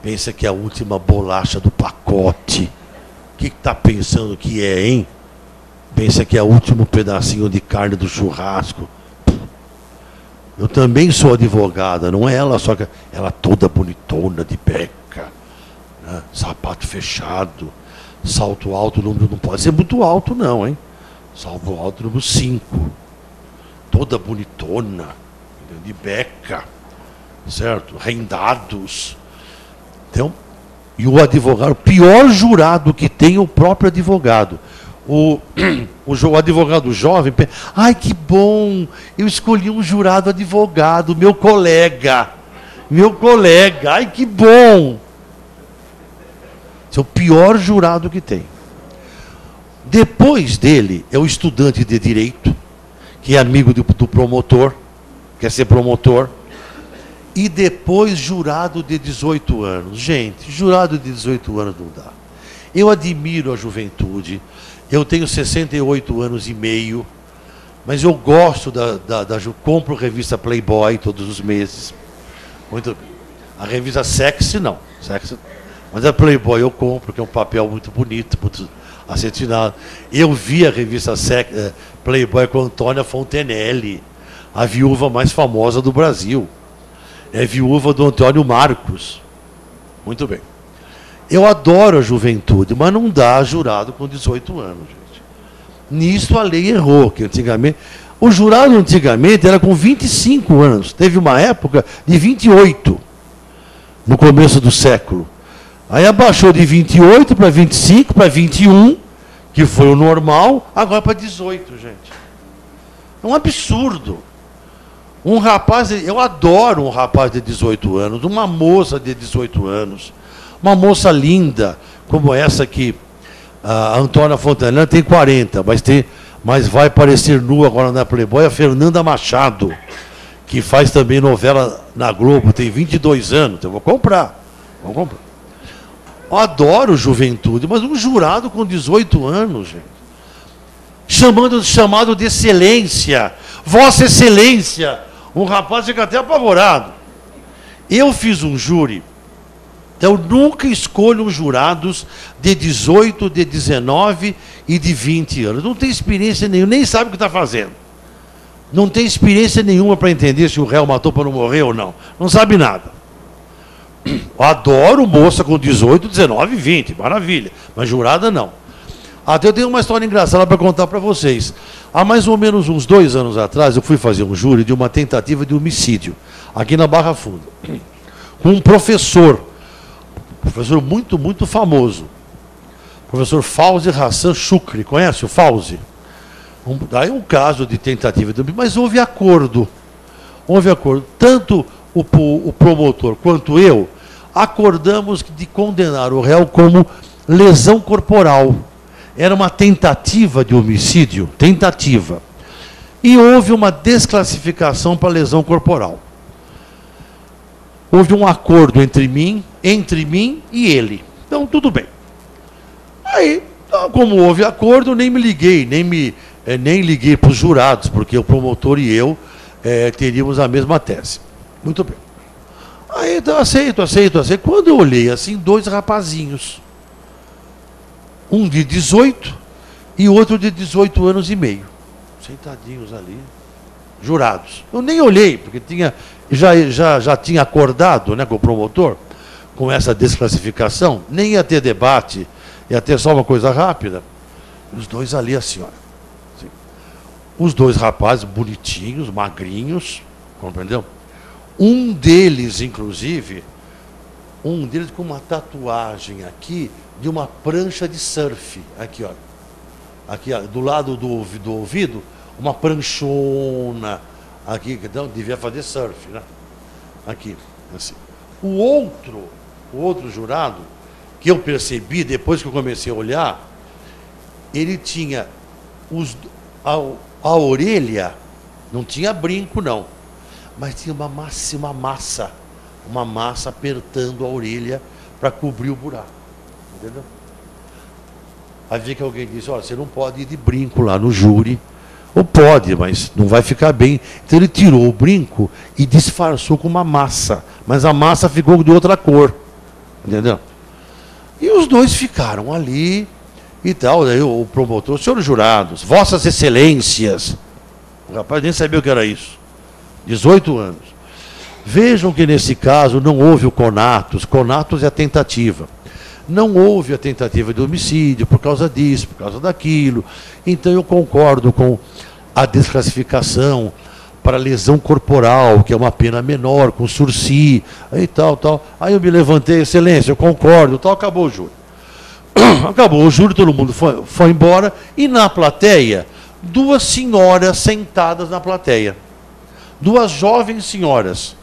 Pensa que é a última bolacha do pacote. O que está pensando que é, hein? Pensa que é o último pedacinho de carne do churrasco. Eu também sou advogada, não é ela só que ela toda bonitona de beca, né? Sapato fechado, salto alto, número não pode ser muito alto não, hein? Salto alto número 5. Toda bonitona, de beca, certo? Rendados. Então, e o advogado, o pior jurado que tem é o próprio advogado. O advogado jovem, ai que bom, eu escolhi um jurado advogado, meu colega, ai que bom. Esse é o pior jurado que tem. Depois dele é o estudante de direito, que é amigo do promotor, quer ser promotor, e depois jurado de 18 anos. Gente, jurado de 18 anos não dá. Eu admiro a juventude, eu tenho 68 anos e meio, mas eu gosto compro a revista Playboy todos os meses. A revista Sexy não, mas a Playboy eu compro, que é um papel muito bonito, muito acetinado. Eu vi a revista Playboy com a Antônia Fontenelle, a viúva mais famosa do Brasil. É viúva do Antônio Marcos. Muito bem. Eu adoro a juventude, mas não dá jurado com 18 anos, gente. Nisso a lei errou, que antigamente... O jurado antigamente era com 25 anos. Teve uma época de 28, no começo do século. Aí abaixou de 28 para 25, para 21, que foi o normal, agora para 18, gente. É um absurdo. Um rapaz, eu adoro um rapaz de 18 anos, uma moça de 18 anos, uma moça linda, como essa que a Antônia Fontanella tem 40, mas vai aparecer nua agora na Playboy, a Fernanda Machado, que faz também novela na Globo, tem 22 anos, então eu vou comprar. Eu adoro juventude, mas um jurado com 18 anos, gente, chamado de excelência, Vossa Excelência, um rapaz fica até apavorado. Eu fiz um júri, então eu nunca escolho jurados de 18, de 19 e de 20 anos. Não tem experiência nenhuma, nem sabe o que está fazendo. Não tem experiência nenhuma para entender se o réu matou para não morrer ou não. Não sabe nada. Eu adoro moça com 18, 19 e 20, maravilha. Mas jurada não. Até eu tenho uma história engraçada para contar para vocês. Há mais ou menos uns 2 anos atrás, eu fui fazer um júri de uma tentativa de homicídio, aqui na Barra Funda, com um professor muito, muito famoso, professor Fauzi Hassan Shukri. Conhece o Fauzi? Daí um caso de tentativa de homicídio, mas houve acordo. Tanto o promotor quanto eu acordamos de condenar o réu como lesão corporal. Era uma tentativa de homicídio, e houve uma desclassificação para lesão corporal. Houve um acordo entre mim e ele. Então, tudo bem. Aí, como houve acordo, nem liguei para os jurados, porque o promotor e eu teríamos a mesma tese. Muito bem. Aí, então, aceito. Quando eu olhei assim, 2 rapazinhos. Um de 18 e outro de 18 anos e meio. Sentadinhos ali, jurados. Eu nem olhei, porque já tinha acordado, né, com o promotor, com essa desclassificação. Nem ia ter debate, ia ter só uma coisa rápida. Os 2 ali, assim, olha. Assim. Os 2 rapazes bonitinhos, magrinhos, compreendeu? Um deles, inclusive, com uma tatuagem aqui, de uma prancha de surf, aqui, ó. Aqui, ó, do lado do ouvido, uma pranchona, aqui, então, devia fazer surf, né? Aqui, assim. O outro jurado, que eu percebi depois que eu comecei a olhar, ele tinha a orelha, não tinha brinco não, mas tinha uma massa apertando a orelha para cobrir o buraco. Entendeu? Aí vi que alguém disse, olha, você não pode ir de brinco lá no júri. Ou pode, mas não vai ficar bem. Então ele tirou o brinco e disfarçou com uma massa. Mas a massa ficou de outra cor. Entendeu? E os 2 ficaram ali e tal. Daí o promotor, senhores jurados, vossas excelências. O rapaz nem sabia o que era isso. 18 anos. Vejam que nesse caso não houve o conatus. Conatus é a tentativa. Não houve a tentativa de homicídio por causa disso, por causa daquilo. Então eu concordo com a desclassificação para lesão corporal, que é uma pena menor, com sursi, e tal. Aí eu me levantei, excelência, eu concordo, tal, acabou o júri. Acabou o júri, todo mundo foi embora, e na plateia, 2 senhoras sentadas na plateia. 2 jovens senhoras,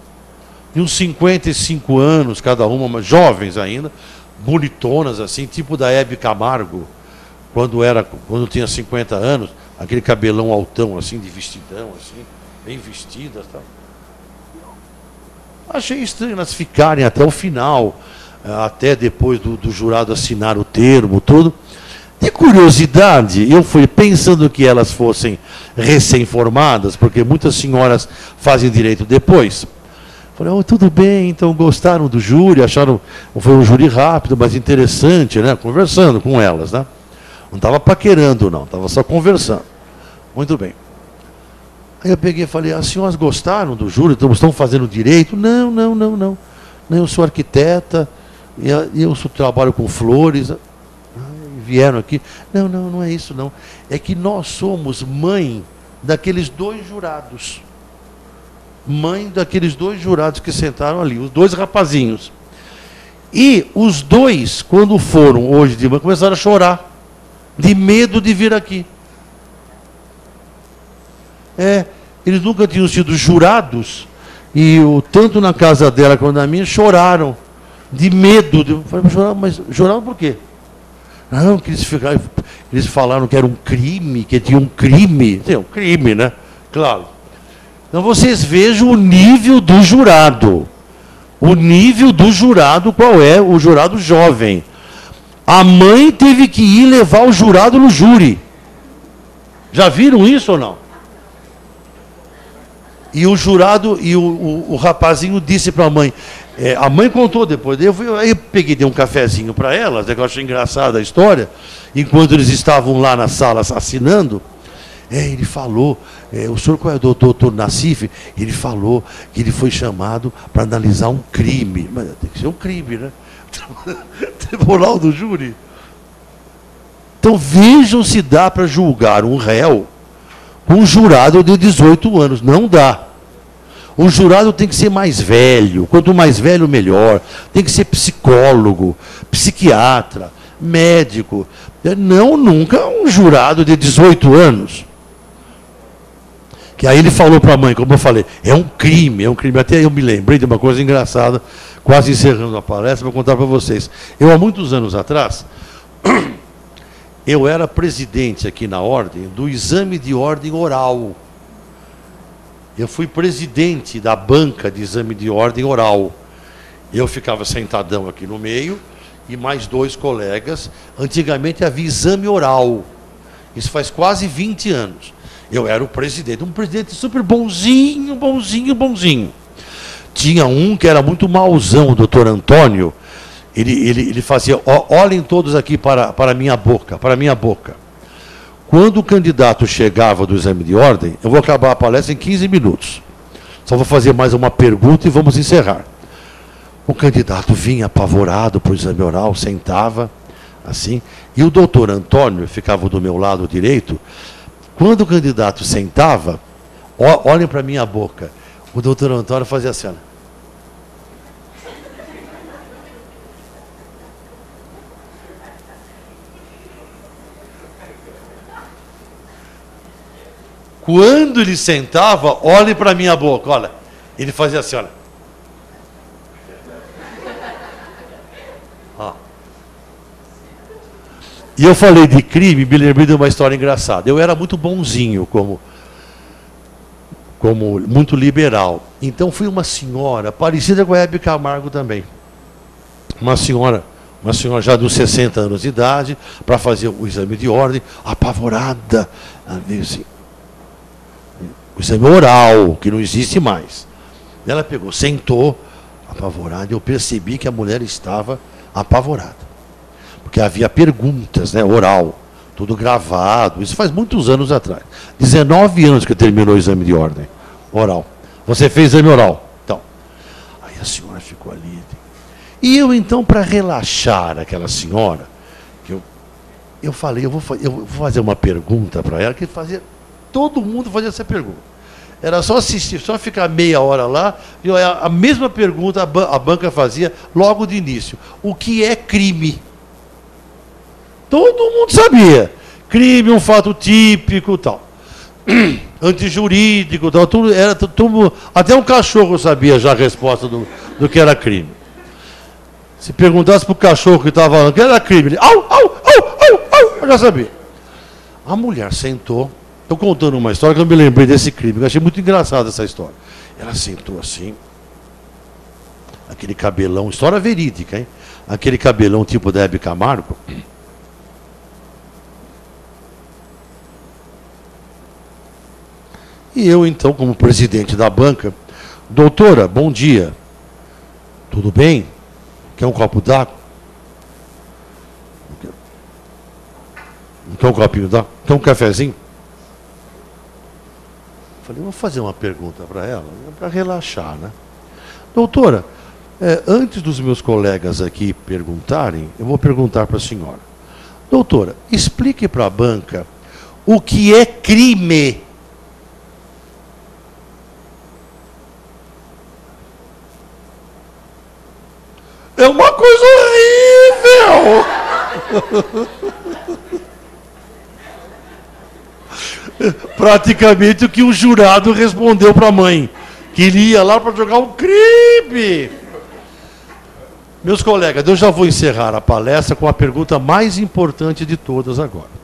de uns 55 anos, cada uma, jovens ainda, bonitonas assim, tipo da Hebe Camargo, quando tinha 50 anos, aquele cabelão altão assim, de vestidão assim, bem vestidas, tal. Achei estranho elas ficarem até o final, até depois do jurado assinar o termo, tudo. De curiosidade, eu fui pensando que elas fossem recém-formadas, porque muitas senhoras fazem direito depois. Falei, oh, tudo bem, então gostaram do júri, acharam, foi um júri rápido, mas interessante, né? Conversando com elas, né? Não estava paquerando, não, estava só conversando. Muito bem. Aí eu peguei e falei, as senhoras gostaram do júri, estão fazendo direito? Não. Eu sou arquiteta, e eu trabalho com flores. vieram aqui. Não, não é isso não. É que nós somos mãe daqueles 2 jurados. Mãe daqueles 2 jurados que sentaram ali, os 2 rapazinhos. E os 2, quando foram hoje de manhã, começaram a chorar, de medo de vir aqui. Eles nunca tinham sido jurados, e tanto na casa dela quanto na minha, choraram, de medo. Eu falei, mas choraram por quê? Não, que eles falaram que era um crime, que tinha um crime. Tem um crime, né? Claro. Então vocês vejam o nível do jurado. O nível do jurado, qual é? O jurado jovem. A mãe teve que ir levar o jurado no júri. Já viram isso ou não? E o jurado, e o rapazinho disse para a mãe contou depois, aí eu peguei, dei um cafezinho para elas, que eu achei engraçada a história, enquanto eles estavam lá na sala assinando. Ele falou, o senhor, qual é o doutor Nassif? Ele falou que ele foi chamado para analisar um crime. Mas tem que ser um crime, né? Tribunal do júri. Então vejam se dá para julgar um réu com um jurado de 18 anos. Não dá. O jurado tem que ser mais velho. Quanto mais velho, melhor. Tem que ser psicólogo, psiquiatra, médico. Não, nunca um jurado de 18 anos. Que aí ele falou para a mãe, como eu falei, é um crime. Até eu me lembrei de uma coisa engraçada, quase encerrando a palestra, vou contar para vocês. Eu, há muitos anos atrás, eu era presidente aqui na Ordem do exame de ordem oral. Eu fui presidente da banca de exame de ordem oral. Eu ficava sentadão aqui no meio e mais 2 colegas. Antigamente havia exame oral. Isso faz quase 20 anos. Eu era o presidente, um presidente super bonzinho. Tinha um que era muito mauzão, o doutor Antônio. Ele fazia, olhem todos aqui para a minha boca. Quando o candidato chegava do exame de ordem, eu vou acabar a palestra em 15 minutos. Só vou fazer mais uma pergunta e vamos encerrar. O candidato vinha apavorado para o exame oral, sentava assim, e o doutor Antônio ficava do meu lado direito. Quando o candidato sentava, olhem para a minha boca, o doutor Antônio fazia assim, olha. Quando ele sentava, olhem para a minha boca, olha. Ele fazia assim, olha. E eu falei de crime, me lembrei de uma história engraçada. Eu era muito bonzinho, como muito liberal. Então fui uma senhora, parecida com a Hebe Camargo também. Uma senhora já dos 60 anos de idade, para fazer o exame de ordem, apavorada. Ela veio assim, o exame oral, que não existe mais. Ela pegou, sentou, apavorada, e eu percebi que a mulher estava apavorada. Porque havia perguntas, né, oral, tudo gravado, isso faz muitos anos atrás. 19 anos que terminou o exame de ordem oral. Você fez exame oral? Então, aí a senhora ficou ali. E eu, então, para relaxar aquela senhora, eu falei, eu vou fazer uma pergunta para ela, que fazia, todo mundo fazia essa pergunta. Era só assistir, só ficar meia hora lá, e a mesma pergunta a banca fazia logo de início. O que é crime? Todo mundo sabia. Crime, um fato típico, tal. Antijurídico, tal. Tudo, até um cachorro sabia já a resposta do que era crime. Se perguntasse para o cachorro que estava falando que era crime, ele, au, au, au, au, au, eu já sabia. A mulher sentou, estou contando uma história que eu me lembrei desse crime, eu achei muito engraçada essa história. Ela sentou assim, aquele cabelão, história verídica, hein? Aquele cabelão tipo da Hebe Camargo. E eu, então, como presidente da banca, doutora, bom dia. Tudo bem? Quer um copo d'água? Quer um copinho d'água? Quer um cafezinho? Falei, vou fazer uma pergunta para ela, para relaxar, né? Doutora, antes dos meus colegas aqui perguntarem, eu vou perguntar para a senhora. Doutora, explique para a banca o que é crime. É uma coisa horrível! Praticamente o que o jurado respondeu para a mãe, que ele ia lá para jogar um crime. Meus colegas, eu já vou encerrar a palestra com a pergunta mais importante de todas agora.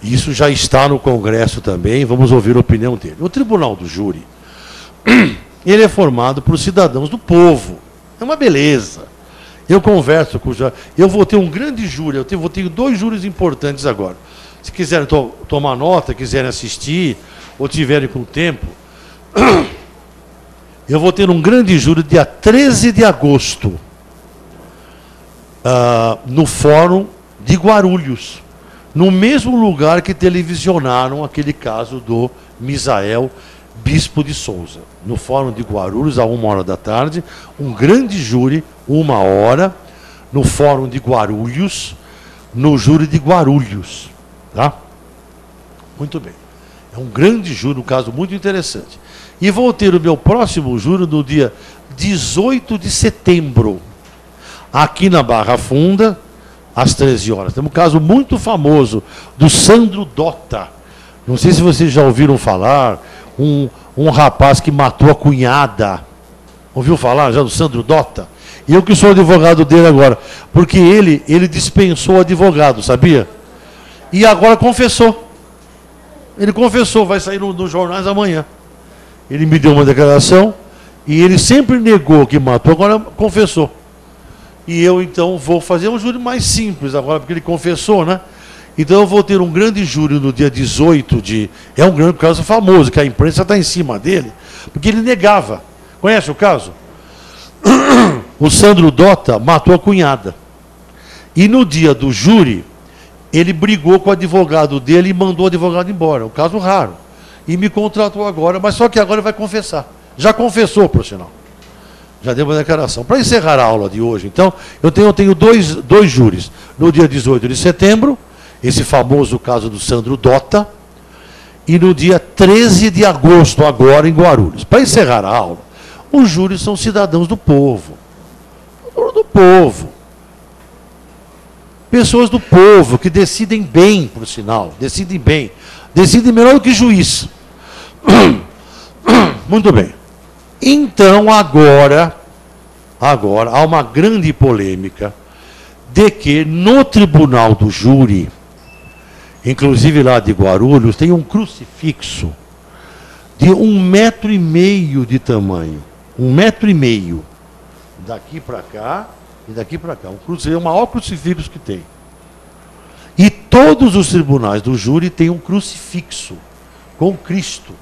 Isso já está no Congresso também, vamos ouvir a opinião dele. O Tribunal do Júri, ele é formado por cidadãos do povo. É uma beleza. Eu converso com... Eu vou ter um grande júri, vou ter 2 júris importantes agora. Se quiserem tomar nota, quiserem assistir, ou tiverem com tempo, eu vou ter um grande júri dia 13 de agosto, no Fórum de Guarulhos, no mesmo lugar que televisionaram aquele caso do Misael Bispo de Souza. No Fórum de Guarulhos, à 1h da tarde, um grande júri, 1 hora, no Fórum de Guarulhos, no júri de Guarulhos. Tá? Muito bem. É um grande júri, um caso muito interessante. E vou ter o meu próximo júri no dia 18 de setembro, aqui na Barra Funda, às 13 horas. Tem um caso muito famoso do Sandro Dota. Não sei se vocês já ouviram falar, um rapaz que matou a cunhada. Ouviu falar já do Sandro Dota? E eu que sou advogado dele agora, porque ele dispensou o advogado, sabia? E agora confessou. Ele confessou, vai sair nos jornais amanhã. Ele me deu uma declaração e ele sempre negou que matou, agora confessou. E eu então vou fazer um júri mais simples agora, porque ele confessou, né? Então eu vou ter um grande júri no dia 18 de... É um grande caso famoso, que a imprensa está em cima dele, porque ele negava. Conhece o caso? O Sandro Dota matou a cunhada. E no dia do júri, ele brigou com o advogado dele e mandou o advogado embora. Um caso raro. E me contratou agora, mas só que agora ele vai confessar. Já confessou, por sinal. Já deu uma declaração. Para encerrar a aula de hoje, então, eu tenho dois júris. No dia 18 de setembro, esse famoso caso do Sandro Dota, e no dia 13 de agosto, agora em Guarulhos. Para encerrar a aula, os júris são cidadãos do povo. Do povo. Pessoas do povo que decidem bem, por sinal, decidem bem. Decidem melhor do que juiz. Muito bem. Então, agora há uma grande polêmica de que no Tribunal do Júri, inclusive lá de Guarulhos, tem um crucifixo de 1,5 metro de tamanho. 1,5 metro. Daqui para cá e daqui para cá. É o maior crucifixo que tem. E todos os tribunais do júri têm um crucifixo com Cristo.